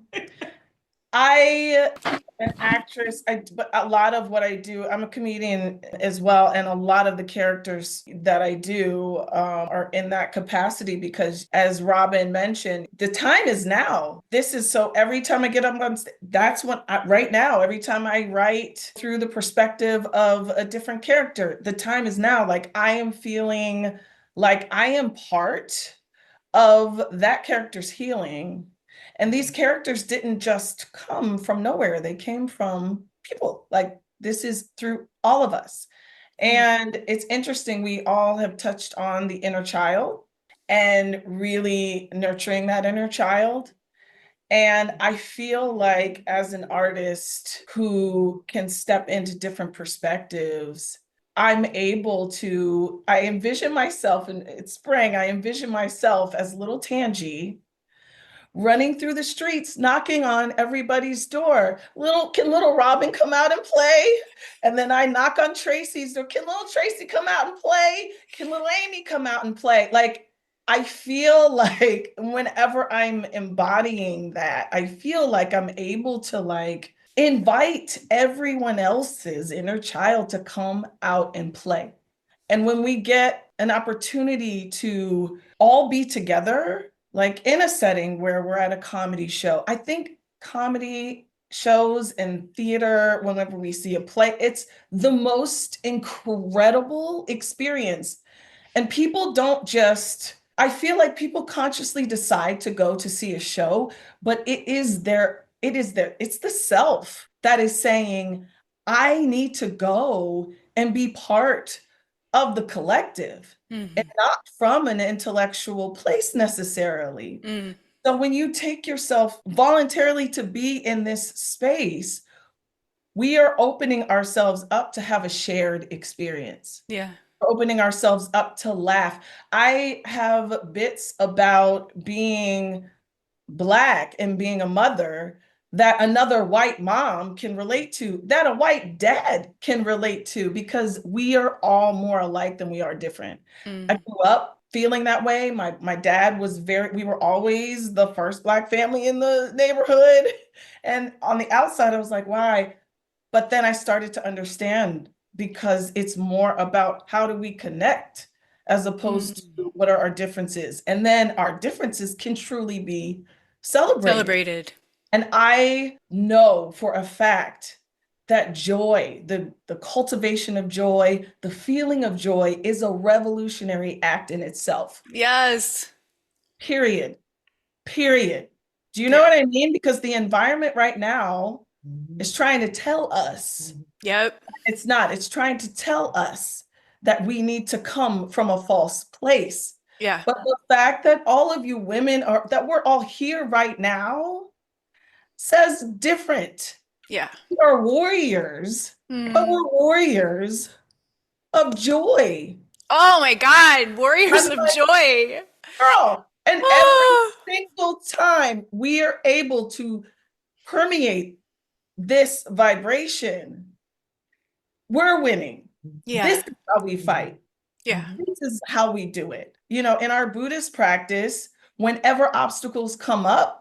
S1: I am an actress, but a lot of what I do, I'm a comedian as well, and a lot of the characters that I do are in that capacity because, as Robyn mentioned, the time is now. This is so every time I get up on stage, that's what right now, every time I write through the perspective of a different character, the time is now. Like I am feeling like I am part of that character's healing. And these characters didn't just come from nowhere. They came from people. Like this is through all of us. And it's interesting. We all have touched on the inner child and really nurturing that inner child. And I feel like as an artist who can step into different perspectives, I envision myself, and it's spring, I envision myself as little Tangi running through the streets, knocking on everybody's door. Can little Robyn come out and play? And then I knock on Tracy's door. Can little Tracy come out and play? Can little Amy come out and play? Like, I feel like whenever I'm embodying that, I feel like I'm able to like invite everyone else's inner child to come out and play. And when we get an opportunity to all be together, like in a setting where we're at a comedy show, I think comedy shows and theater, whenever we see a play, it's the most incredible experience. And people don't just, I feel like people consciously decide to go to see a show, but it's the self that is saying, I need to go and be part of the collective and not from an intellectual place necessarily. So when you take yourself voluntarily to be in this space, we are opening ourselves up to have a shared experience.
S2: Yeah.
S1: We're opening ourselves up to laugh. I have bits about being Black and being a mother that another white mom can relate to, that a white dad can relate to, because we are all more alike than we are different. I grew up feeling that way. My dad was we were always the first Black family in the neighborhood. And on the outside, I was like, why? But then I started to understand, because it's more about how do we connect as opposed to what are our differences. And then our differences can truly be celebrated. And I know for a fact that joy, the cultivation of joy, the feeling of joy is a revolutionary act in itself.
S2: Yes.
S1: Period. Period. Do you know what I mean? Because the environment right now is trying to tell us.
S2: Yep.
S1: It's not. It's trying to tell us that we need to come from a false place.
S2: Yeah.
S1: But the fact that all of you women that we're all here right now says different.
S2: Yeah.
S1: We are warriors, but we're warriors of joy.
S2: Oh my God, warriors of joy.
S1: Girl, and every single time we are able to permeate this vibration, we're winning.
S2: Yeah.
S1: This is how we fight.
S2: Yeah.
S1: This is how we do it. You know, in our Buddhist practice, whenever obstacles come up,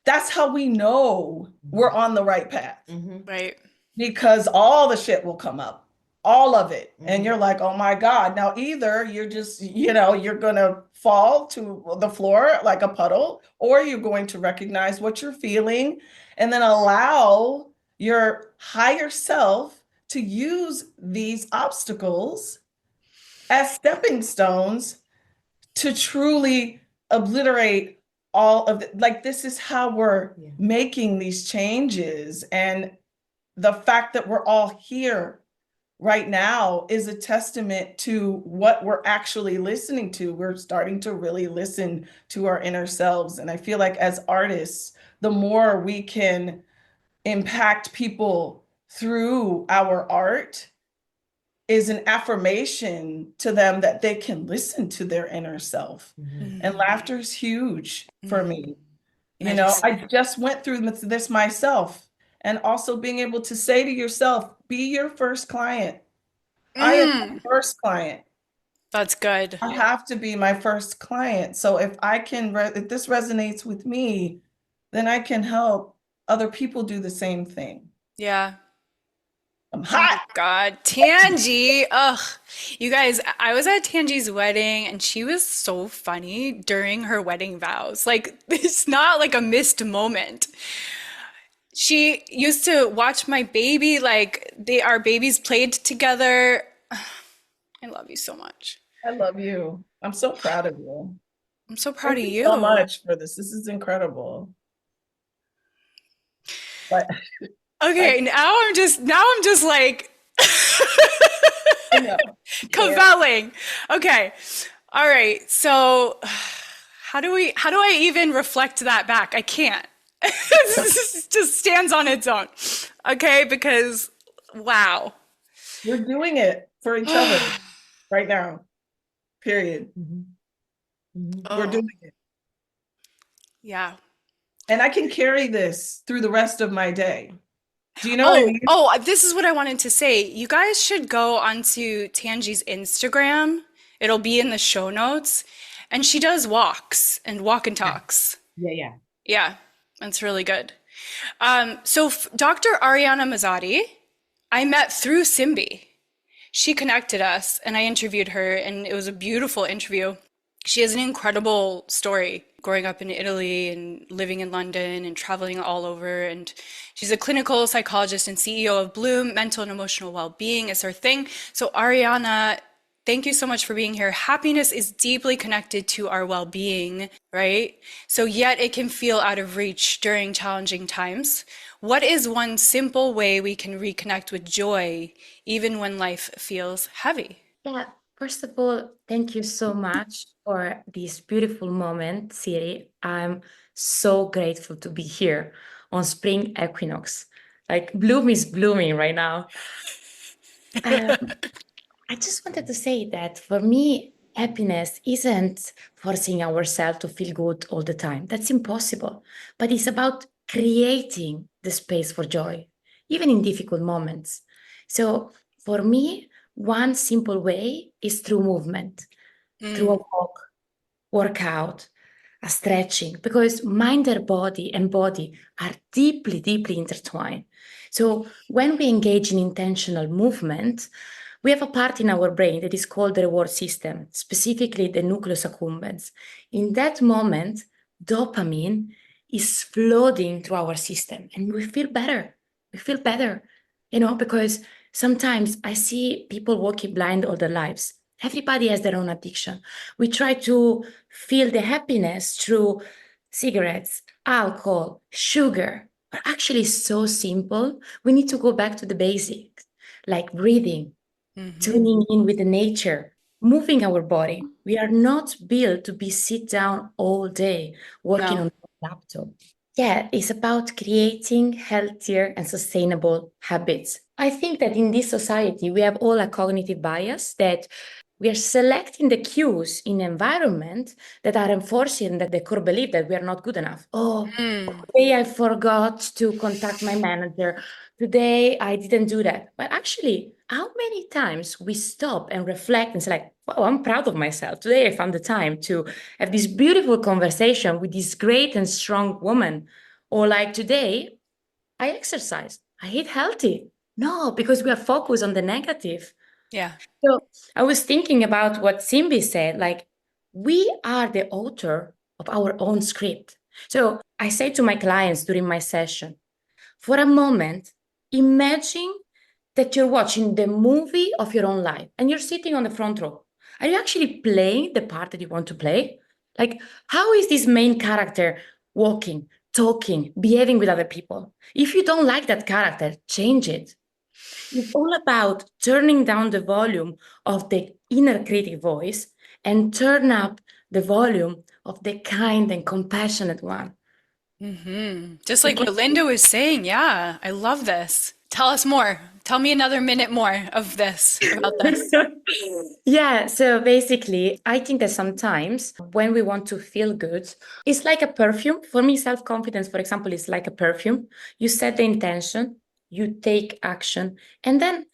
S1: that's how we know we're on the right path.
S2: Right.
S1: Because all the shit will come up, all of it. And you're like, oh my God. Now, either you're just, you're going to fall to the floor like a puddle, or you're going to recognize what you're feeling and then allow your higher self to use these obstacles as stepping stones to truly obliterate all of the, like, this is how we're making these changes. And the fact that we're all here right now is a testament to what we're actually listening to. We're starting to really listen to our inner selves. And I feel like as artists, the more we can impact people through our art is an affirmation to them that they can listen to their inner self. And laughter is huge for me. I just went through this myself, and also being able to say to yourself, be your first client. I am my first client.
S2: That's good.
S1: I have to be my first client. So if if this resonates with me, then I can help other people do the same thing.
S2: Yeah.
S1: I'm hot.
S2: Oh God, Tangi. Ugh. You guys, I was at Tangi's wedding and she was so funny during her wedding vows. Like, it's not like a missed moment. She used to watch my baby, like our babies played together. I love you so much.
S1: I love you. I'm so proud of you.
S2: I'm so proud of
S1: Thank
S2: you.
S1: so much for this. This is incredible. But
S2: okay, now I'm just like cavelling. Okay. All right. So how do I even reflect that back? I can't. It just stands on its own. Okay, because wow.
S1: We're doing it for each other right now. Period. We're doing it.
S2: Yeah.
S1: And I can carry this through the rest of my day. Do you know what I mean?
S2: Oh, this is what I wanted to say. You guys should go onto Tangi's Instagram. It'll be in the show notes. And she does walks and walk and talks.
S5: Yeah.
S2: Yeah, that's really good. So Dr. Ariana Mazzotti, I met through Simbi. She connected us and I interviewed her, and it was a beautiful interview. She has an incredible story growing up in Italy and living in London and traveling all over. And she's a clinical psychologist and CEO of Bloom. Mental and emotional well-being is her thing. So Ariana, thank you so much for being here. Happiness is deeply connected to our well-being, right? So yet it can feel out of reach during challenging times. What is one simple way we can reconnect with joy even when life feels heavy?
S9: Yeah, first of all, thank you so much for this beautiful moment, Siri. I'm so grateful to be here on Spring Equinox. Like bloom is blooming right now. I just wanted to say that for me, happiness isn't forcing ourselves to feel good all the time. That's impossible. But it's about creating the space for joy, even in difficult moments. So for me, one simple way is through movement, through a walk, workout, a stretching, because mind and body are deeply, deeply intertwined. So when we engage in intentional movement, we have a part in our brain that is called the reward system, specifically the nucleus accumbens. In that moment, dopamine is flooding through our system and we feel better. We feel better, because sometimes I see people walking blind all their lives. Everybody has their own addiction. We try to feel the happiness through cigarettes, alcohol, sugar, but actually it's so simple. We need to go back to the basics, like breathing, tuning in with the nature, moving our body. We are not built to be sit down all day working
S2: No.
S9: on a laptop. Yeah, it's about creating healthier and sustainable habits. I think that in this society, we have all a cognitive bias that we are selecting the cues in environment that are enforcing the core belief that we are not good enough. Oh, today I forgot to contact my manager. Today I didn't do that. But actually, how many times we stop and reflect and say like, wow, I'm proud of myself. Today I found the time to have this beautiful conversation with this great and strong woman. Or like today, I exercise. I eat healthy. No, because we are focused on the negative.
S2: Yeah.
S9: So I was thinking about what Simbi said, like we are the author of our own script. So I say to my clients during my session, for a moment, imagine that you're watching the movie of your own life and you're sitting on the front row. Are you actually playing the part that you want to play? Like, how is this main character walking, talking, behaving with other people? If you don't like that character, change it. It's all about turning down the volume of the inner critic voice and turn up the volume of the kind and compassionate one.
S2: Just like what Linda was saying. Yeah, I love this. Tell us more. Tell me another minute more of this, about this.
S9: Yeah, so basically, I think that sometimes when we want to feel good, it's like a perfume. For me, self-confidence, for example, is like a perfume. You set the intention, you take action, and then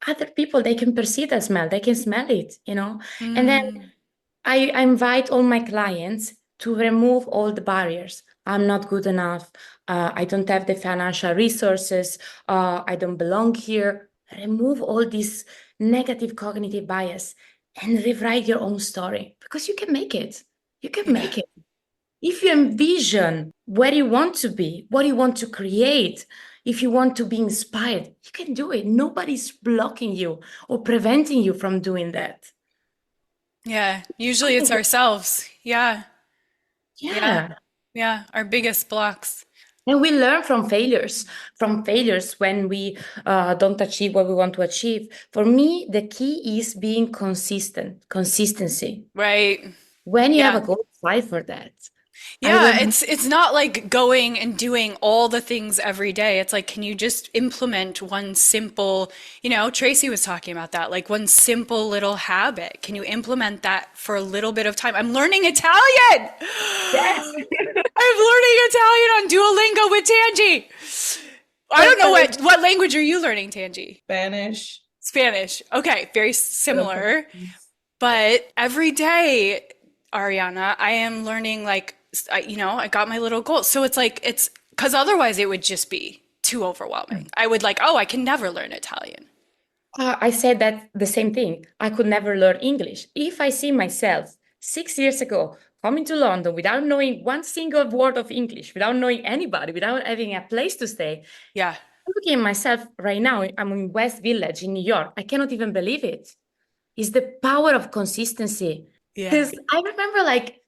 S9: other people, they can perceive the smell, they can smell it, And then I invite all my clients to remove all the barriers. I'm not good enough. I don't have the financial resources. I don't belong here. Remove all this negative cognitive bias and rewrite your own story because you can make it. You can make it. If you envision where you want to be, what you want to create, if you want to be inspired, you can do it. Nobody's blocking you or preventing you from doing that.
S2: Yeah, usually it's ourselves. Yeah,
S9: Yeah.
S2: yeah, our biggest blocks.
S9: And we learn from failures when we don't achieve what we want to achieve. For me, the key is being consistency.
S2: Right.
S9: When you have
S2: Yeah.
S9: a goal, fight for that.
S2: Yeah, it's not like going and doing all the things every day. It's like, can you just implement one simple, Tracy was talking about that, like one simple little habit. Can you implement that for a little bit of time? I'm learning Italian.
S9: Yes.
S2: I'm learning Italian on Duolingo with Tangi. I don't know what language are you learning, Tangi?
S1: Spanish.
S2: Spanish. Okay, very similar. But every day, Ariana, I am learning like, I got my little goals. So it's like, because otherwise it would just be too overwhelming. I would like, I can never learn Italian.
S9: I said that the same thing. I could never learn English. If I see myself 6 years ago coming to London without knowing one single word of English, without knowing anybody, without having a place to stay.
S2: Yeah.
S9: I'm looking at myself right now. I'm in West Village in New York. I cannot even believe it. It's the power of consistency.
S2: Yeah.
S9: Because I remember like,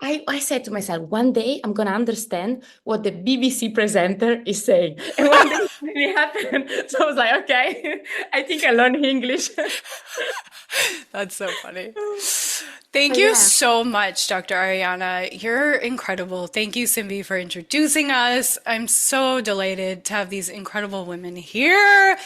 S9: I said to myself, one day I'm going to understand what the BBC presenter is saying. And one day it really happened. So I was like, okay, I think I learned English.
S2: That's so funny. Thank
S4: So
S2: you
S4: yeah.
S2: so much, Dr. Ariana. You're incredible. Thank you, Simbi, for introducing us. I'm so delighted to have these incredible women here.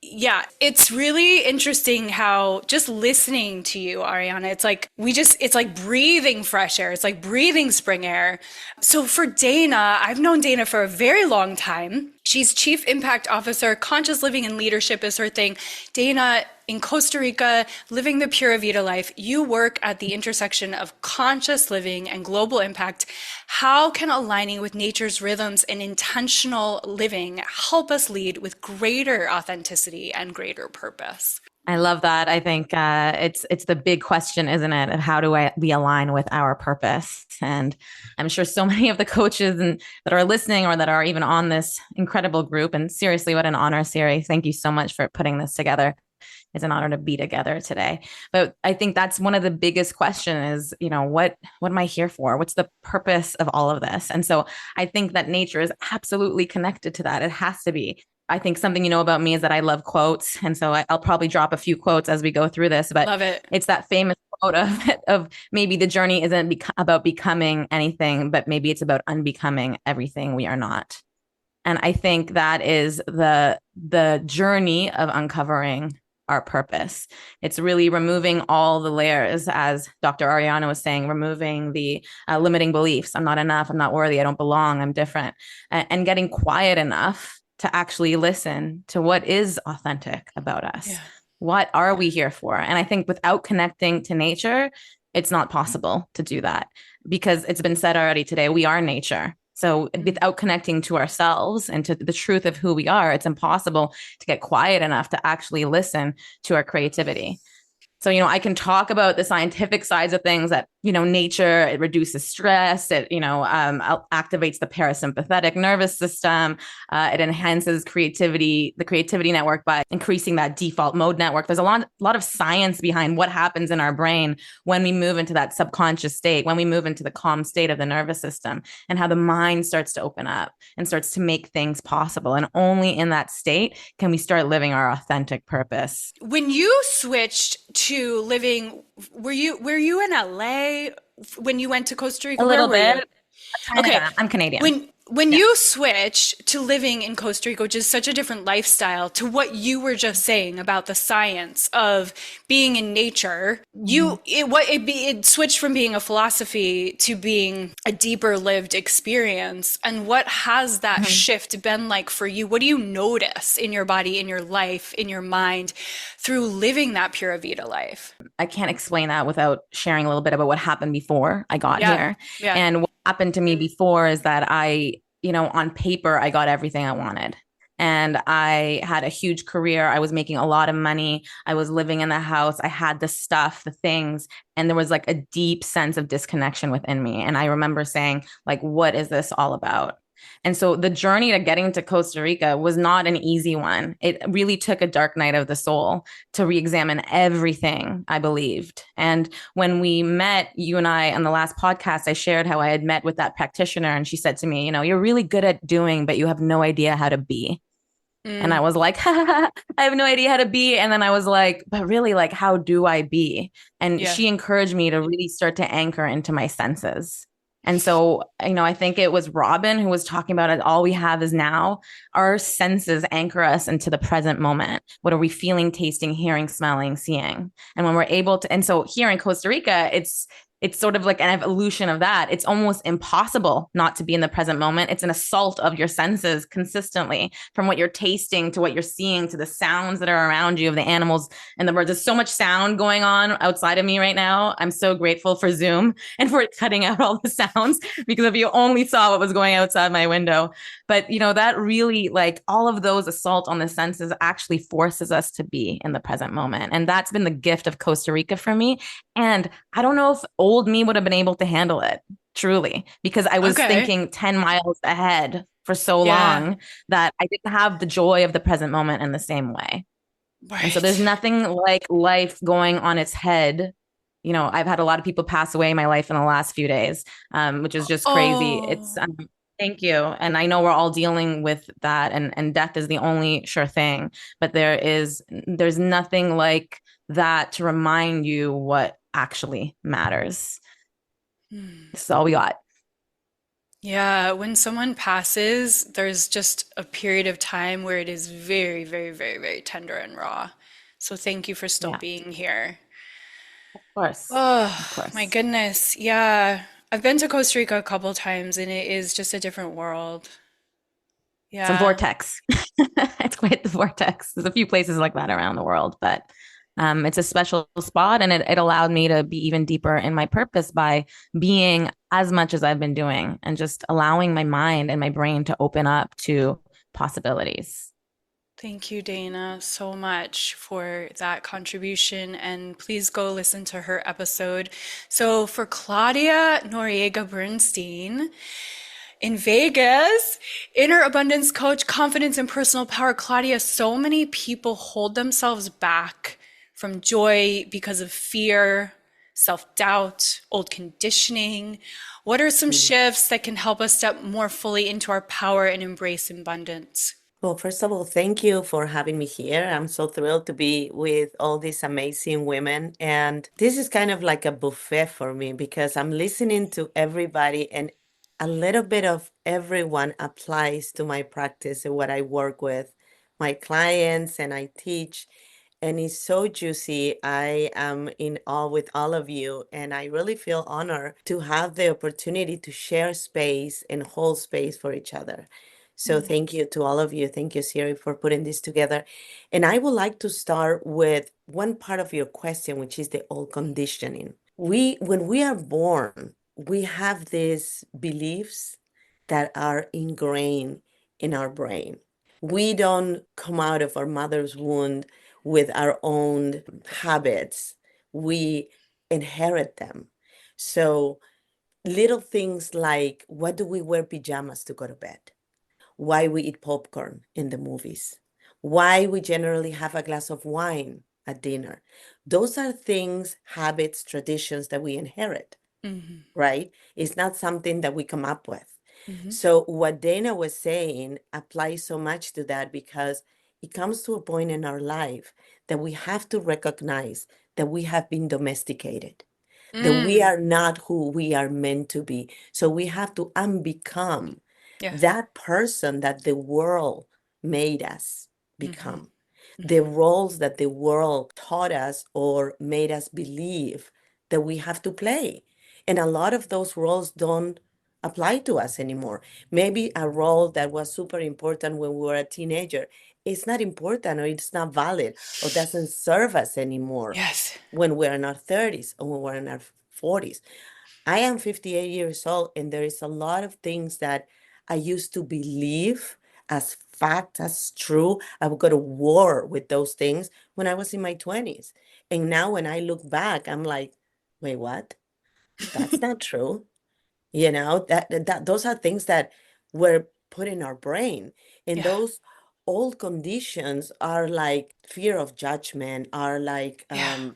S2: Yeah, it's really interesting how just listening to you, Ariana, it's like breathing fresh air. It's like breathing spring air. So for Dana, I've known Dana for a very long time. She's Chief Impact Officer, Conscious Living and Leadership is her thing. Dana, in Costa Rica, living the Pura Vida life, you work at the intersection of conscious living and global impact. How can aligning with nature's rhythms and intentional living help us lead with greater authenticity and greater purpose?
S10: I love that. I think it's the big question, isn't it? Of how do we align with our purpose? And I'm sure so many of the coaches that are listening or that are even on this incredible group. And seriously, what an honor, Siri. Thank you so much for putting this together. It's an honor to be together today. But I think that's one of the biggest questions is, what am I here for? What's the purpose of all of this? And so I think that nature is absolutely connected to that. It has to be. I think something you know about me is that I love quotes. And so I'll probably drop a few quotes as we go through this, but
S2: Love it.
S10: It's that famous quote of maybe the journey isn't about becoming anything, but maybe it's about unbecoming everything we are not. And I think that is the journey of uncovering our purpose. It's really removing all the layers, as Dr. Ariana was saying, removing the limiting beliefs. I'm not enough. I'm not worthy. I don't belong. I'm different. And getting quiet enough to actually listen to what is authentic about us. Yeah. What are we here for? And I think without connecting to nature, it's not possible to do that, because it's been said already today, we are nature. So without connecting to ourselves and to the truth of who we are, it's impossible to get quiet enough to actually listen to our creativity. So, I can talk about the scientific sides of things that, nature, it reduces stress, it, activates the parasympathetic nervous system. It enhances creativity, the creativity network, by increasing that default mode network. There's a lot of science behind what happens in our brain when we move into that subconscious state, when we move into the calm state of the nervous system, and how the mind starts to open up and starts to make things possible. And only in that state can we start living our authentic purpose.
S2: When you switched to living, were you in LA when you went to Costa Rica?
S10: A little bit.
S2: Okay,
S10: I'm Canadian.
S2: When you switch to living in Costa Rica, which is such a different lifestyle, to what you were just saying about the science of being in nature, it switched from being a philosophy to being a deeper lived experience. And what has that shift been like for you? What do you notice in your body, in your life, in your mind through living that Pura Vida life?
S10: I can't explain that without sharing a little bit about what happened before I got here.
S2: Yeah.
S10: And what happened to me before is that I, on paper, I got everything I wanted. And I had a huge career. I was making a lot of money. I was living in the house. I had the stuff, the things, and there was like a deep sense of disconnection within me. And I remember saying, like, what is this all about? And so the journey to getting to Costa Rica was not an easy one. It really took a dark night of the soul to re-examine everything I believed. And when we met, you and I, on the last podcast, I shared how I had met with that practitioner, and she said to me, you're really good at doing, but you have no idea how to be. And I was like, I have no idea how to be. And then I was like, but really, like, how do I be? And she encouraged me to really start to anchor into my senses. And so, I think it was Robyn who was talking about it. All we have is now. Our senses anchor us into the present moment. What are we feeling, tasting, hearing, smelling, seeing? And when we're able to, and so here in Costa Rica, it's sort of like an evolution of that. It's almost impossible not to be in the present moment. It's an assault of your senses consistently, from what you're tasting to what you're seeing to the sounds that are around you, of the animals and the birds. There's so much sound going on outside of me right now. I'm so grateful for Zoom and for it cutting out all the sounds, because if you only saw what was going outside my window. But, that really, like, all of those assault on the senses actually forces us to be in the present moment. And that's been the gift of Costa Rica for me. And I don't know if old me would have been able to handle it, truly, because I was thinking 10 miles ahead for so long that I didn't have the joy of the present moment in the same way. Right. And so there's nothing like life going on its head. I've had a lot of people pass away in my life in the last few days, which is just crazy. It's thank you. And I know we're all dealing with that, and death is the only sure thing, but there's nothing like that to remind you what actually matters.
S2: Hmm.
S10: This is all we got.
S2: Yeah, when someone passes, there's just a period of time where it is very, very, very, very tender and raw. So thank you for still
S10: Yeah,
S2: being here.
S10: of course.
S2: Oh,
S10: Of
S2: my
S10: course.
S2: goodness. Yeah. I've been to Costa Rica a couple times and it is just a different world.
S10: It's a
S2: Yeah.
S10: vortex. It's quite the vortex. There's a few places like that around the world, but it's a special spot, and it allowed me to be even deeper in my purpose by being as much as I've been doing and just allowing my mind and my brain to open up to possibilities.
S2: Thank you, Dana, so much for that contribution. And please go listen to her episode. So, for Claudia Noriega Bernstein, in Vegas, inner abundance coach, confidence and personal power. Claudia, so many people hold themselves back from joy because of fear, self-doubt, old conditioning. What are some shifts that can help us step more fully into our power and embrace abundance?
S11: Well, first of all, thank you for having me here. I'm so thrilled to be with all these amazing women. And this is kind of like a buffet for me because I'm listening to everybody, and a little bit of everyone applies to my practice and what I work with my clients and I teach. And it's so juicy. I am in awe with all of you, and I really feel honored to have the opportunity to share space and hold space for each other. So thank you to all of you. Thank you, Siri, for putting this together. And I would like to start with one part of your question, which is the old conditioning. When we are born, we have these beliefs that are ingrained in our brain. We don't come out of our mother's womb with our own habits. We inherit them. So little things like, what do we wear pajamas to go to bed? Why we eat popcorn in the movies, why we generally have a glass of wine at dinner. Those are things, habits, traditions that we inherit, right? It's not something that we come up with. So what Dana was saying applies so much to that because it comes to a point in our life that we have to recognize that we have been domesticated, that we are not who we are meant to be. So we have to unbecome
S2: Yeah.
S11: that person that the world made us become, the roles that the world taught us or made us believe that we have to play. And a lot of those roles don't apply to us anymore. Maybe a role that was super important when we were a teenager is not important, or it's not valid, or doesn't serve us anymore
S2: Yes.
S11: when we're in our 30s or when we're in our 40s. I am 58 years old, and there is a lot of things that I used to believe as fact, as true. I would go to war with those things when I was in my 20s. And now when I look back, I'm like, wait, what? That's not true. You know, that those are things that were put in our brain. And
S2: Yeah.
S11: those old conditions are like fear of judgment, are like
S2: Yeah.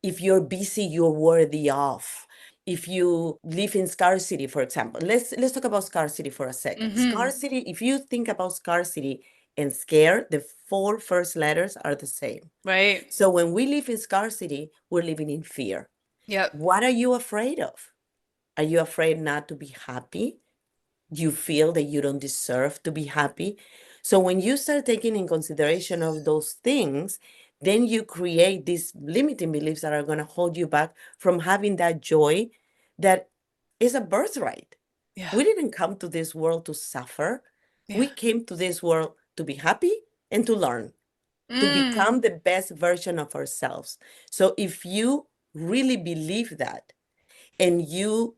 S11: if you're busy, you're worthy of. If you live in scarcity, for example, let's talk about scarcity for a second. Scarcity, if you think about scarcity and scare, the four first letters are the same.
S2: Right.
S11: So when we live in scarcity, we're living in fear.
S2: Yep.
S11: What are you afraid of? Are you afraid not to be happy? You feel that you don't deserve to be happy? So when you start taking in consideration of those things, then you create these limiting beliefs that are going to hold you back from having that joy that is a birthright.
S2: Yeah.
S11: We didn't come to this world to suffer. We
S2: Yeah.
S11: came to this world to be happy and to learn, to become the best version of ourselves. So if you really believe that, and you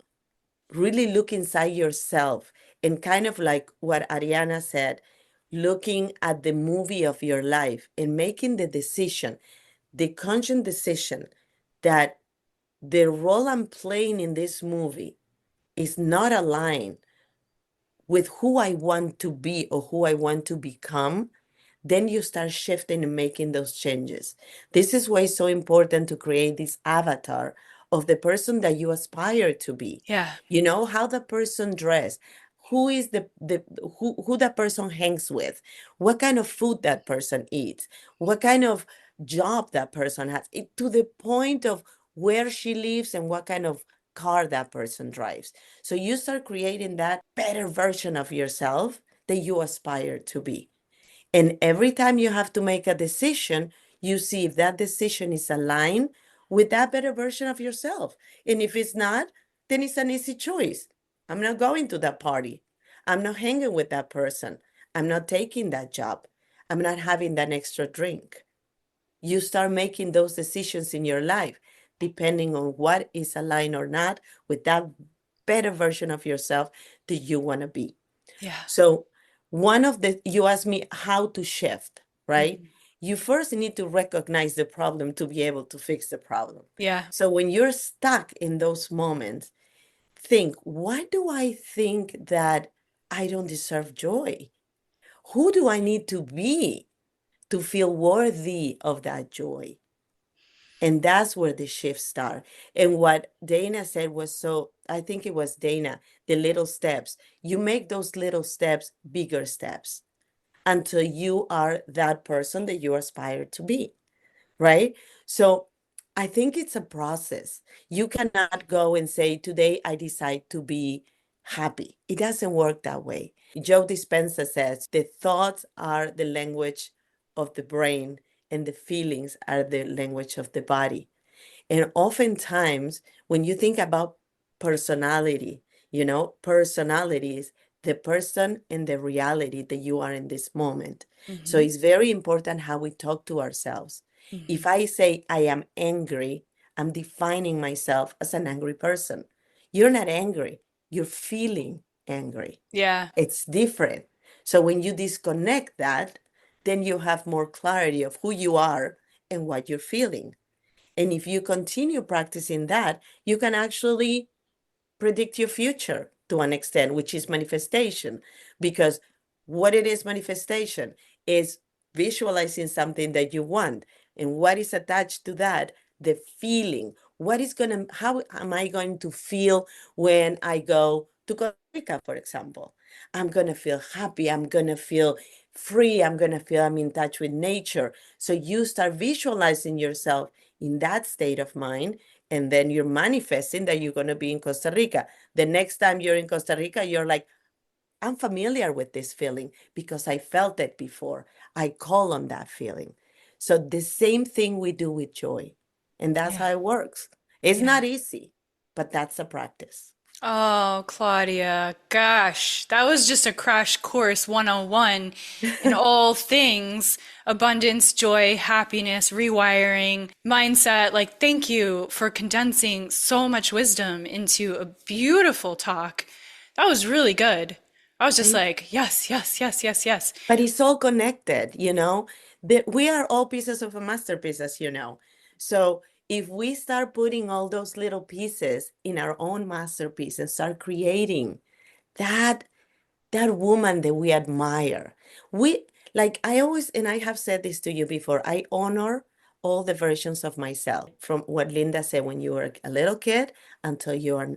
S11: really look inside yourself, and kind of like what Ariana said, looking at the movie of your life and making the decision, the conscious decision that the role I'm playing in this movie is not aligned with who I want to be or who I want to become, then you start shifting and making those changes. This is why it's so important to create this avatar of the person that you aspire to be.
S2: Yeah.
S11: You know, how the person dress, who is who that person hangs with, what kind of food that person eats, what kind of job that person has, to the point of where she lives, and what kind of car that person drives. So you start creating that better version of yourself that you aspire to be. And every time you have to make a decision, you see if that decision is aligned with that better version of yourself. And if it's not, then it's an easy choice. I'm not going to that party. I'm not hanging with that person. I'm not taking that job. I'm not having that extra drink. You start making those decisions in your life depending on what is aligned or not with that better version of yourself that you want to be.
S2: Yeah.
S11: So you asked me how to shift, right? You first need to recognize the problem to be able to fix the problem.
S2: Yeah.
S11: So when you're stuck in those moments, think, why do I think that I don't deserve joy? Who do I need to be to feel worthy of that joy? And that's where the shift starts. And what Dana said was I think it was Dana, the little steps. You make those little steps bigger steps until you are that person that you aspire to be, right? So I think it's a process. You cannot go and say, today I decide to be happy. It doesn't work that way. Joe Dispenza says, the thoughts are the language of the brain and the feelings are the language of the body. And oftentimes, when you think about personality, personality is the person and the reality that you are in this moment. So it's very important how we talk to ourselves. If I say I am angry, I'm defining myself as an angry person. You're not angry, you're feeling angry.
S2: Yeah.
S11: It's different. So when you disconnect that, then you have more clarity of who you are and what you're feeling. And if you continue practicing that, you can actually predict your future to an extent, which is manifestation. Because what it is manifestation is visualizing something that you want. And what is attached to that? The feeling. How am I going to feel when I go to Costa Rica, for example? I'm going to feel happy. I'm going to feel free. I'm going to feel I'm in touch with nature. So you start visualizing yourself in that state of mind, and then you're manifesting that you're going to be in Costa Rica. The next time you're in Costa Rica, you're like, I'm familiar with this feeling because I felt it before. I call on that feeling. So the same thing we do with joy. And that's how it works. It's not easy, but that's a practice.
S2: Oh, Claudia, gosh, that was just a crash course 101 in all things abundance, joy, happiness, rewiring, mindset. Like, thank you for condensing so much wisdom into a beautiful talk. That was really good. I was just like, yes, yes, yes, yes, yes.
S11: But it's all connected, that we are all pieces of a masterpiece, as you know. So if we start putting all those little pieces in our own masterpiece and start creating that woman that we admire, like I always, and I have said this to you before, I honor all the versions of myself, from what Linda said, when you were a little kid until you are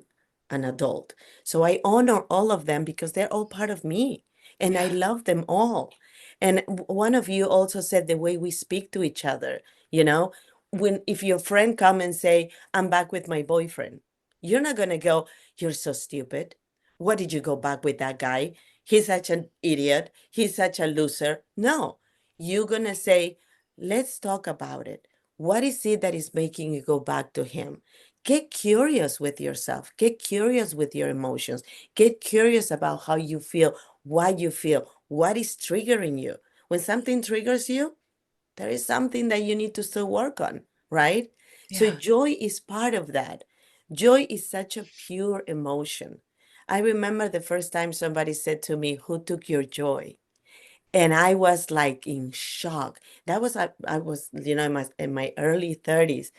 S11: an adult. So I honor all of them because they're all part of me, and I love them all. And one of you also said the way we speak to each other, if your friend come and say, I'm back with my boyfriend, you're not going to go, you're so stupid. What did you go back with that guy? He's such an idiot. He's such a loser. No, you're going to say, let's talk about it. What is it that is making you go back to him? Get curious with yourself. Get curious with your emotions. Get curious about how you feel, why you feel, what is triggering you. When something triggers you, there is something that you need to still work on, right? So joy is part of that. Joy is such a pure emotion. I remember the first time somebody said to me, who took your joy? And I was like in shock. That was, I was, in my early 30s.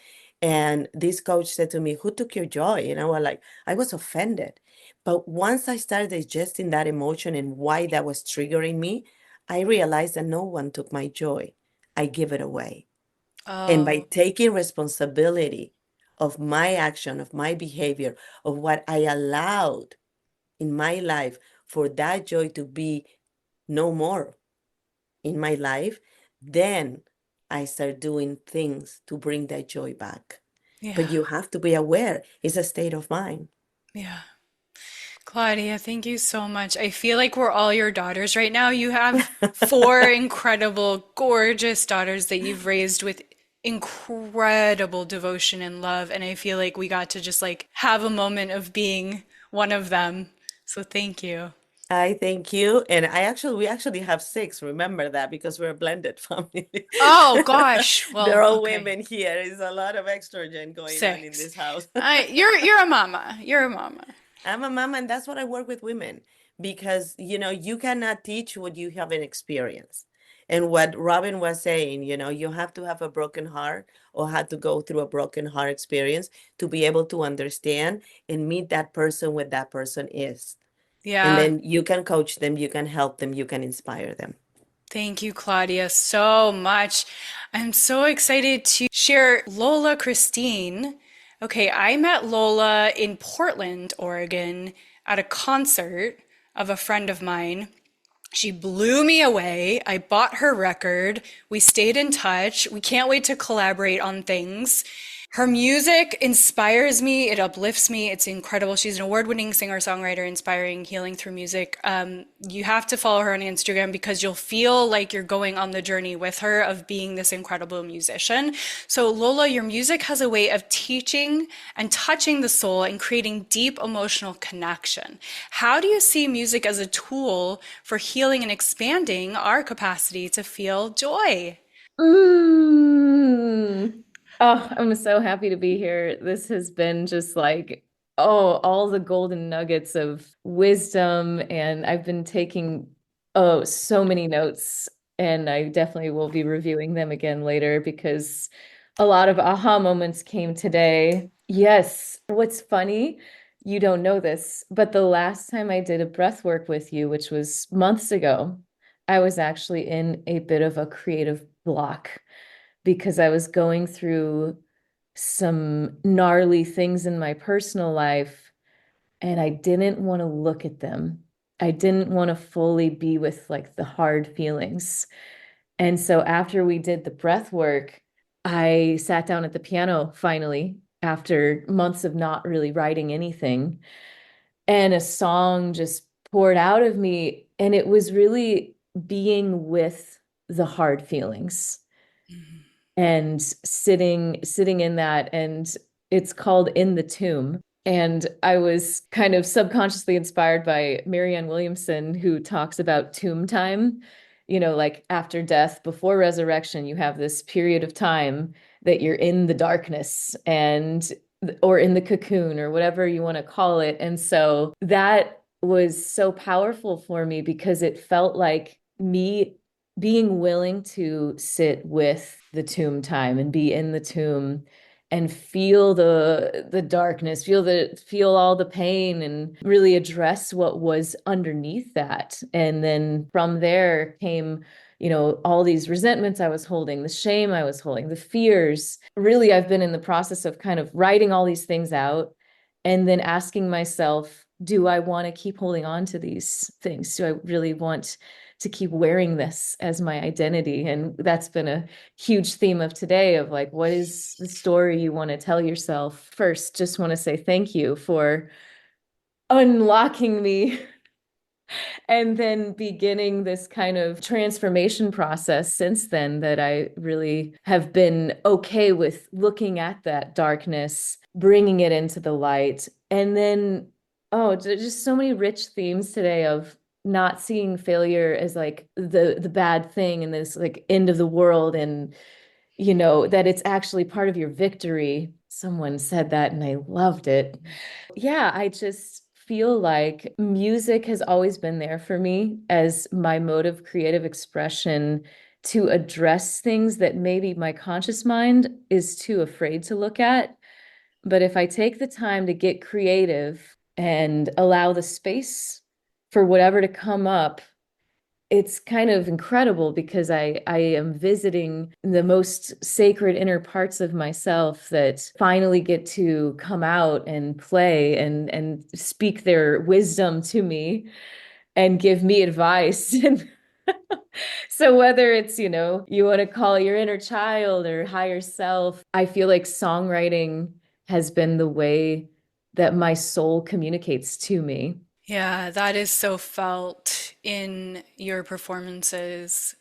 S11: And this coach said to me, who took your joy? And I was offended. But once I started digesting that emotion and why that was triggering me, I realized that no one took my joy. I give it away. And by taking responsibility of my action, of my behavior, of what I allowed in my life for that joy to be no more in my life, then I start doing things to bring that joy back. but
S2: Yeah.
S11: you have to be aware. It's a state of mind.
S2: Yeah. Claudia, thank you so much. I feel like we're all your daughters right now. You have four incredible, gorgeous daughters that you've raised with incredible devotion and love. And I feel like we got to just like have a moment of being one of them. So thank you.
S11: I thank you. And we actually have six. Remember that because we're a blended family.
S2: Oh gosh.
S11: They're
S2: Well,
S11: all
S2: okay.
S11: women here. There's a lot of estrogen going on in
S2: Six.
S11: this house.
S2: You're a mama. You're a mama.
S11: I'm a mom, and that's what I work with women because you cannot teach what you haven't experienced. And what Robyn was saying, you have to have a broken heart or have to go through a broken heart experience to be able to understand and meet that person what that person is. And
S2: Yeah.
S11: then you can coach them, you can help them, you can inspire them.
S2: Thank you, Claudia, so much. I'm so excited to share Lola Christine. Okay, I met Lola in Portland, Oregon, at a concert of a friend of mine. She blew me away. I bought her record. We stayed in touch. We can't wait to collaborate on things. Her music inspires me. It uplifts me. It's incredible. She's an award-winning singer-songwriter, inspiring healing through music. You have to follow her on Instagram because you'll feel like you're going on the journey with her of being this incredible musician. So Lola, your music has a way of teaching and touching the soul and creating deep emotional connection. How do you see music as a tool for healing and expanding our capacity to feel joy?
S3: Oh, I'm so happy to be here. This has been just like, oh, all the golden nuggets of wisdom. And I've been taking, so many notes. And I definitely will be reviewing them again later because a lot of aha moments came today. Yes. What's funny, you don't know this, but the last time I did a breath work with you, which was months ago, I was actually in a bit of a creative block because I was going through some gnarly things in my personal life and I didn't want to look at them. I didn't want to fully be with like the hard feelings. And so after we did the breath work, I sat down at the piano finally after months of not really writing anything. And a song just poured out of me. And it was really being with the hard feelings and sitting in that, and it's called In the Tomb. And I was kind of subconsciously inspired by Marianne Williamson, who talks about tomb time, like after death, before resurrection, you have this period of time that you're in the darkness and or in the cocoon or whatever you want to call it. And so that was so powerful for me because it felt like me being willing to sit with the tomb time and be in the tomb and feel the darkness, feel all the pain and really address what was underneath that. And then from there came, all these resentments I was holding, the shame I was holding, the fears. Really, I've been in the process of kind of writing all these things out and then asking myself, do I want to keep holding on to these things? Do I really want to keep wearing this as my identity? And that's been a huge theme of today of like, what is the story you want to tell yourself? First, just want to say thank you for unlocking me and then beginning this kind of transformation process since then that I really have been okay with looking at that darkness, bringing it into the light. And then, just so many rich themes today of not seeing failure as like the bad thing and this like end of the world, and that it's actually part of your victory. Someone said that and I loved it. Yeah, I just feel like music has always been there for me as my mode of creative expression to address things that maybe my conscious mind is too afraid to look at. But if I take the time to get creative and allow the space for whatever to come up, it's kind of incredible because I am visiting the most sacred inner parts of myself that finally get to come out and play and speak their wisdom to me and give me advice. And
S12: So whether it's, you want to call your inner child or higher self, I feel like songwriting has been the way that my soul communicates to me.
S2: Yeah, that is so felt in your performances.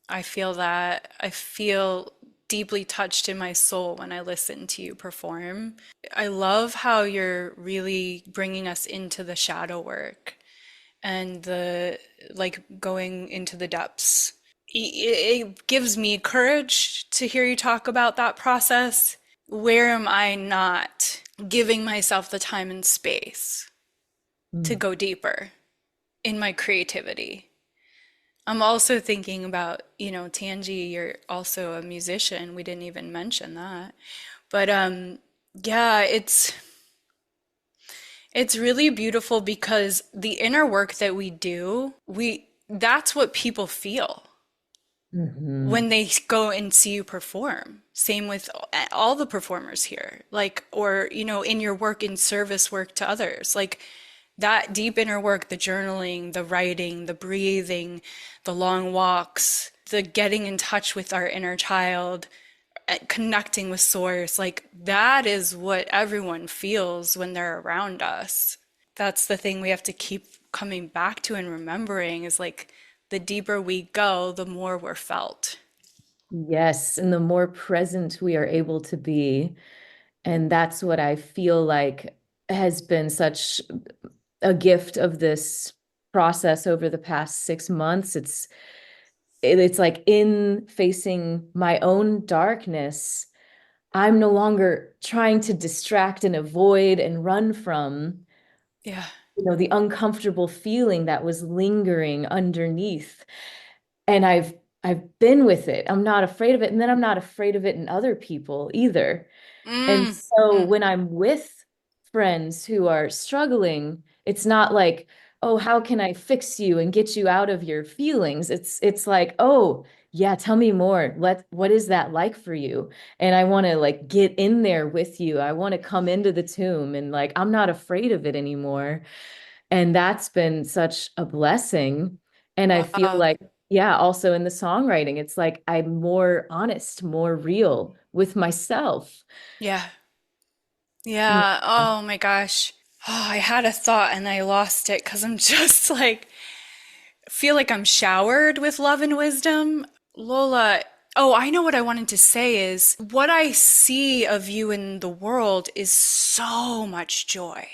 S2: I feel that. I feel deeply touched in my soul when I listen to you perform. I love how you're really bringing us into the shadow work and the like going into the depths. It gives me courage to hear you talk about that process. Where am I not giving myself the time and space to go deeper in my creativity? I'm also thinking about, Tangi, you're also a musician. We didn't even mention that. But yeah, it's really beautiful because the inner work that we do, that's what people feel when they go and see you perform. Same with all the performers here, like, or, in your work, in service work to others, like that deep inner work, the journaling, the writing, the breathing, the long walks, the getting in touch with our inner child, connecting with source, like that is what everyone feels when they're around us. That's the thing we have to keep coming back to and remembering is like the deeper we go, the more we're felt.
S12: Yes, and the more present we are able to be. And that's what I feel like has been such a gift of this process over the past 6 months. It's like in facing my own darkness, I'm no longer trying to distract and avoid and run from,
S2: Yeah.
S12: the uncomfortable feeling that was lingering underneath. And I've been with it. I'm not afraid of it. And then I'm not afraid of it in other people either. And so when I'm with friends who are struggling, it's not like, oh, how can I fix you and get you out of your feelings? It's like, oh, yeah, tell me more. What is that like for you? And I want to like get in there with you. I want to come into the tomb and like I'm not afraid of it anymore. And that's been such a blessing. And I feel
S2: Wow.
S12: like, yeah, also in the songwriting, it's like I'm more honest, more real with myself.
S2: Yeah. Yeah. Oh my gosh. Oh, I had a thought and I lost it because I'm just like, feel like I'm showered with love and wisdom. Lola, oh, I know what I wanted to say is what I see of you in the world is so much joy.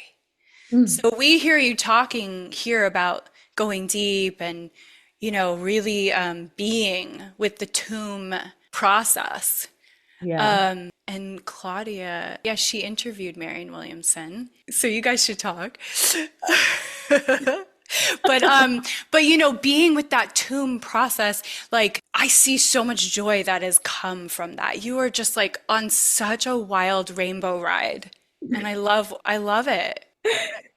S2: So we hear you talking here about going deep and, really being with the tomb process.
S12: Yeah.
S2: And Claudia, yeah, she interviewed Marianne Williamson. So you guys should talk. But being with that tomb process, like I see so much joy that has come from that. You are just like on such a wild rainbow ride. And I love it.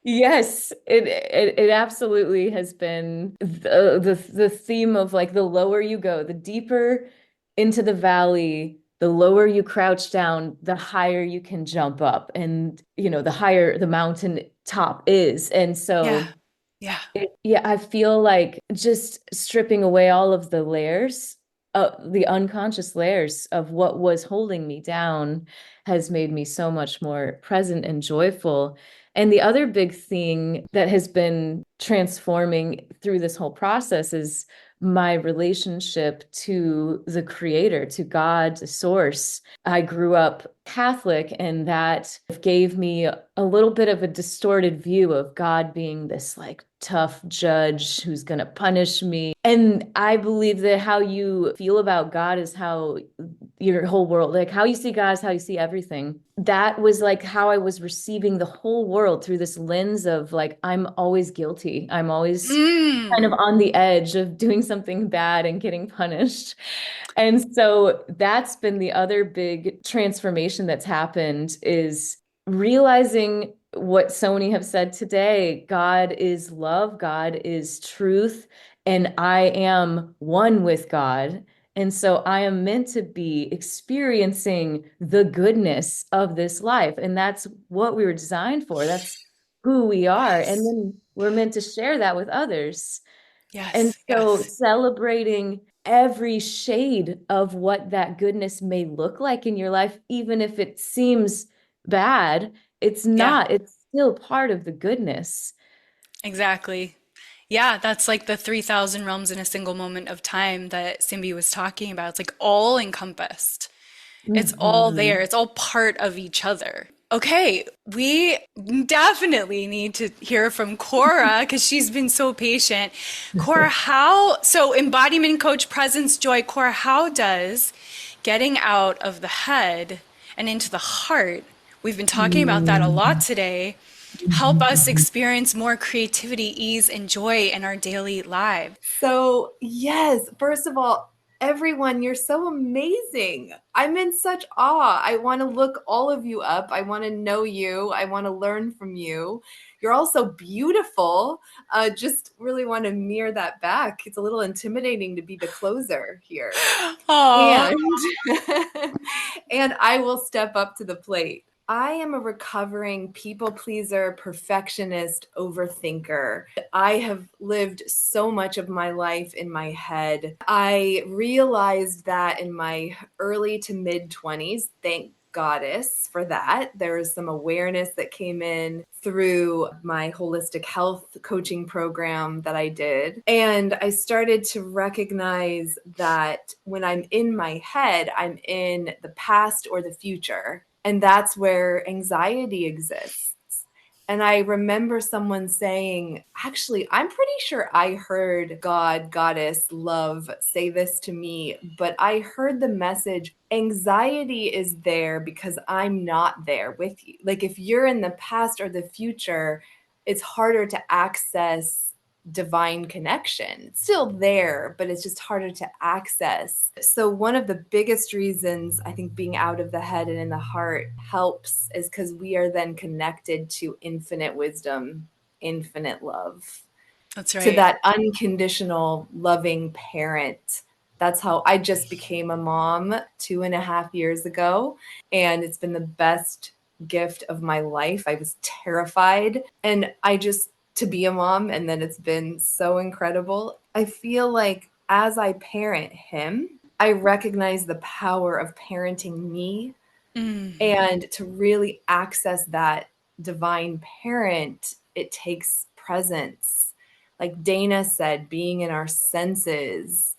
S12: Yes, it absolutely has been the theme of like the lower you go, the deeper into the valley, the lower you crouch down, the higher you can jump up, and the higher the mountain top is. And
S2: Yeah.
S12: so
S2: Yeah.
S12: yeah, I feel like just stripping away all of the layers, the unconscious layers of what was holding me down has made me so much more present and joyful. And the other big thing that has been transforming through this whole process is my relationship to the creator, to God, to source. I grew up Catholic, and that gave me a little bit of a distorted view of God being this like tough judge who's going to punish me. And I believe that how you feel about God is how your whole world, like how you see God is how you see everything. That was like how I was receiving the whole world through this lens of like, I'm always guilty. I'm always kind of on the edge of doing something bad and getting punished. And so that's been the other big transformation that's happened is realizing what Sony have said today. God is love, God is truth, and I am one with God. And so I am meant to be experiencing the goodness of this life. And that's what we were designed for. That's who we are. And
S2: Yes.
S12: then we're meant to share that with others. And
S2: Yes,
S12: so
S2: yes.
S12: celebrating every shade of what that goodness may look like in your life, even if it seems bad, it's
S2: Yeah,
S12: not, it's still part of the goodness.
S2: exactly. Yeah, that's like the 3,000 realms in a single moment of time that Simbi was talking about. It's like all encompassed. It's all there.
S12: Mhm.
S2: It's all part of each other. Okay, we definitely need to hear from Cora because she's been so patient. Cora, so embodiment coach, presence, joy. Cora, how does getting out of the head and into the heart, we've been talking about that a lot today, help us experience more creativity, ease, and joy in our daily lives?
S13: So, yes, first of all, everyone, you're so amazing. I'm in such awe. I want to look all of you up. I want to know you. I want to learn from you. You're all so beautiful. Just really want to mirror that back. It's a little intimidating to be the closer here.
S2: Oh,
S13: And and I will step up to the plate. I am a recovering people pleaser, perfectionist, overthinker. I have lived so much of my life in my head. I realized that in my early to mid 20s. Thank goddess for that. There was some awareness that came in through my holistic health coaching program that I did. And I started to recognize that when I'm in my head, I'm in the past or the future. And that's where anxiety exists. And I remember someone saying, actually, I'm pretty sure I heard God, goddess, love say this to me, but I heard the message anxiety is there because I'm not there with you. Like if you're in the past or the future, it's harder to access divine connection. It's still there, but it's just harder to access. So one of the biggest reasons I think being out of the head and in the heart helps is because we are then connected to infinite wisdom, infinite love,
S2: that's
S13: to
S2: right.
S13: that unconditional loving parent. That's how I just became a mom 2.5 years ago. And it's been the best gift of my life. I was terrified. And I just, to be a mom, and then it's been so incredible. I feel like as I parent him, I recognize the power of parenting me
S2: Mm,
S13: and to really access that divine parent, it takes presence. Like Dana said, being in our senses.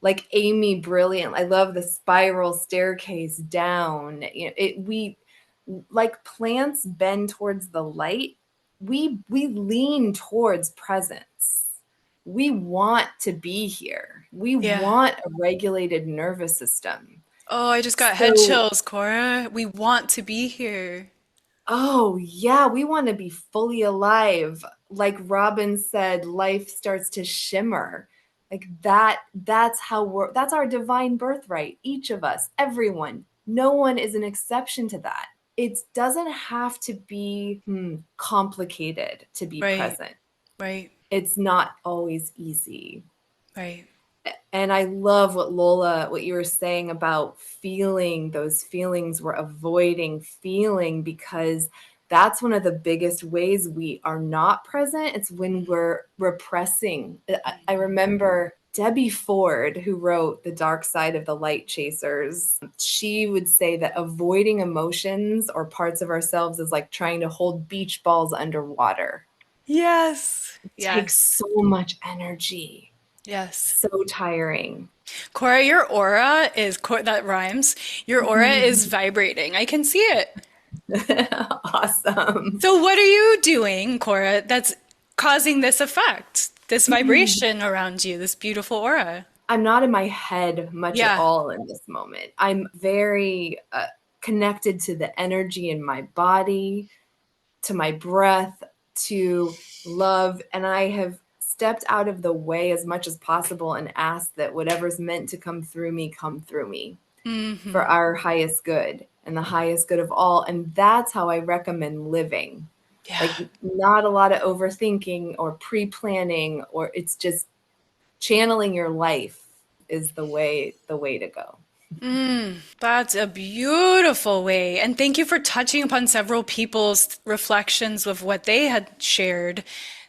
S13: Like Amy, brilliant. I love the spiral staircase down. We like plants bend towards the light. We lean towards presence. We want to be here. We
S2: yeah.
S13: want a regulated nervous system.
S2: Oh, I just got head
S13: So
S2: chills, Cora. We want to be here.
S13: oh, yeah, we want to be fully alive. Like Robyn said, life starts to shimmer. Like that's how that's our divine birthright. Each of us, everyone. No one is an exception to that. It doesn't have to be complicated to be
S2: Right,
S13: present.
S2: right,
S13: It's not always easy.
S2: right.
S13: And I love what Lola, what you were saying about feeling those feelings we're avoiding feeling, because that's one of the biggest ways we are not present. It's when we're repressing. I remember Debbie Ford, who wrote The Dark Side of the Light Chasers. She would say that avoiding emotions or parts of ourselves is like trying to hold beach balls underwater.
S2: Yes,
S13: It takes
S2: yes,
S13: so much energy.
S2: yes.
S13: So tiring.
S2: Cora, your aura is, that rhymes. Your aura is vibrating. I can see it.
S13: Awesome.
S2: So, what are you doing, Cora, that's causing this effect, this vibration around you, this beautiful aura?
S13: I'm not in my head much at
S2: Yeah.
S13: all in this moment. I'm very connected to the energy in my body, to my breath, to love. And I have stepped out of the way as much as possible and asked that whatever's meant to come through me, come through me for our highest good and the highest good of all. And that's how I recommend living.
S2: Yeah.
S13: Like not a lot of overthinking or pre-planning, or it's just channeling your life is the way to go.
S2: That's a beautiful way. And thank you for touching upon several people's reflections of what they had shared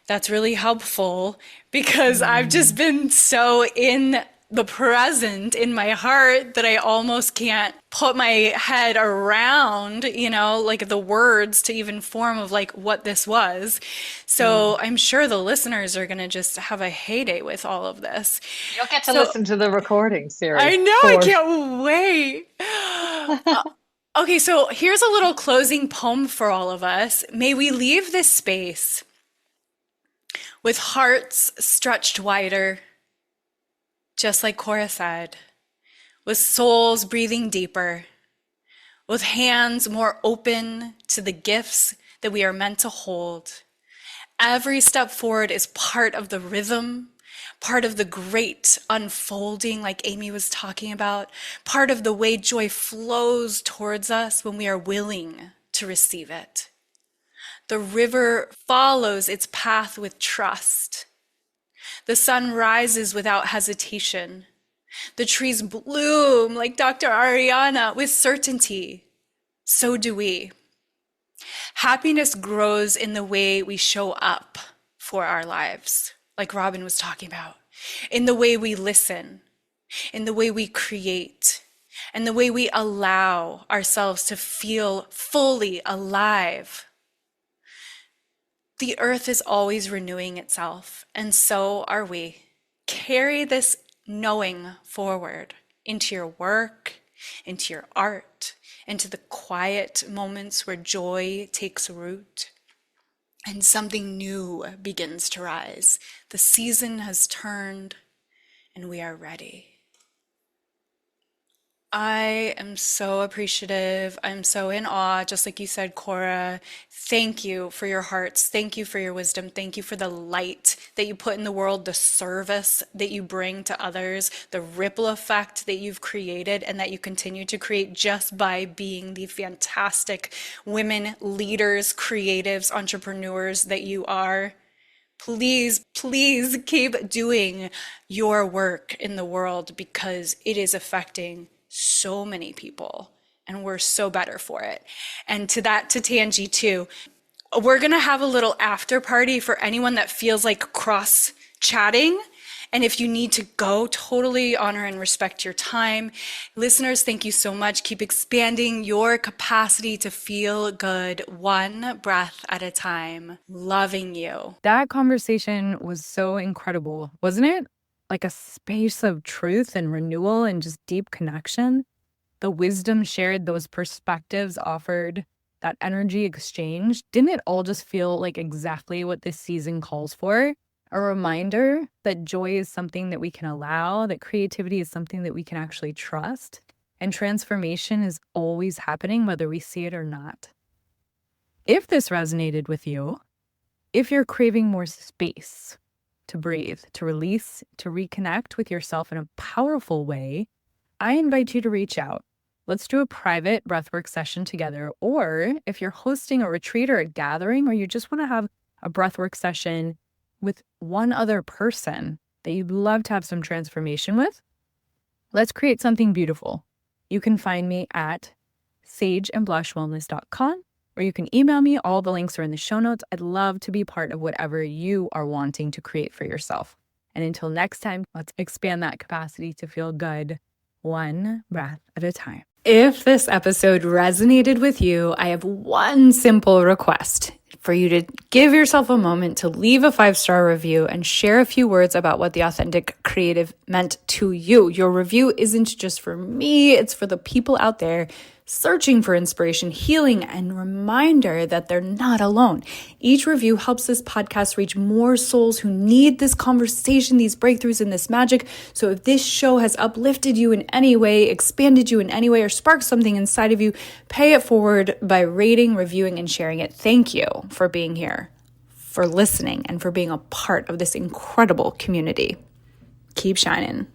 S2: That's really helpful because I've just been so in the present in my heart that I almost can't put my head around, like the words to even form of like what this was. So I'm sure the listeners are going to just have a heyday with all of this.
S8: You'll get to
S2: So
S8: listen to the recording series.
S2: I know, I can't wait. Okay, so here's a little closing poem for all of us. May we leave this space with hearts stretched wider, just like Cora said, with souls breathing deeper, with hands more open to the gifts that we are meant to hold. Every step forward is part of the rhythm, part of the great unfolding, like Amy was talking about, part of the way joy flows towards us when we are willing to receive it. The river follows its path with trust. The sun rises without hesitation. The trees bloom like Dr. Ariana with certainty. So do we. Happiness grows in the way we show up for our lives, like Robyn was talking about, in the way we listen, in the way we create, and the way we allow ourselves to feel fully alive. The earth is always renewing itself, and so are we. Carry this knowing forward into your work, into your art, into the quiet moments where joy takes root and something new begins to rise. The season has turned and we are ready. I am so appreciative. I'm so in awe, just like you said, Cora. Thank you for your hearts. Thank you for your wisdom. Thank you for the light that you put in the world, the service that you bring to others, the ripple effect that you've created and that you continue to create just by being the fantastic women, leaders, creatives, entrepreneurs that you are. Please, please keep doing your work in the world because it is affecting so many people and we're so better for it. And to Tangi too, we're gonna have a little after party for anyone that feels like cross chatting. And if you need to go, totally honor and respect your time. Listeners, thank you so much. Keep expanding your capacity to feel good, one breath at a time. Loving you.
S3: That conversation was so incredible, wasn't it? Like a space of truth and renewal and just deep connection. The wisdom shared, those perspectives offered, that energy exchange. Didn't it all just feel like exactly what this season calls for? A reminder that joy is something that we can allow, that creativity is something that we can actually trust, and transformation is always happening whether we see it or not. If this resonated with you, if you're craving more space to breathe, to release, to reconnect with yourself in a powerful way, I invite you to reach out. Let's do a private breathwork session together. Or if you're hosting a retreat or a gathering, or you just want to have a breathwork session with one other person that you'd love to have some transformation with, let's create something beautiful. You can find me at sageandblushwellness.com, or you can email me. All the links are in the show notes. I'd love to be part of whatever you are wanting to create for yourself. And until next time, let's expand that capacity to feel good, one breath at a time. If this episode resonated with you, I have one simple request for you to give yourself a moment to leave a 5-star review and share a few words about what the authentic creative meant to you. Your review isn't just for me, it's for the people out there searching for inspiration, healing, and reminder that they're not alone. Each review helps this podcast reach more souls who need this conversation, these breakthroughs, and this magic. So if this show has uplifted you in any way, expanded you in any way, or sparked something inside of you, pay it forward by rating, reviewing, and sharing it. Thank you for being here, for listening, and for being a part of this incredible community. Keep shining.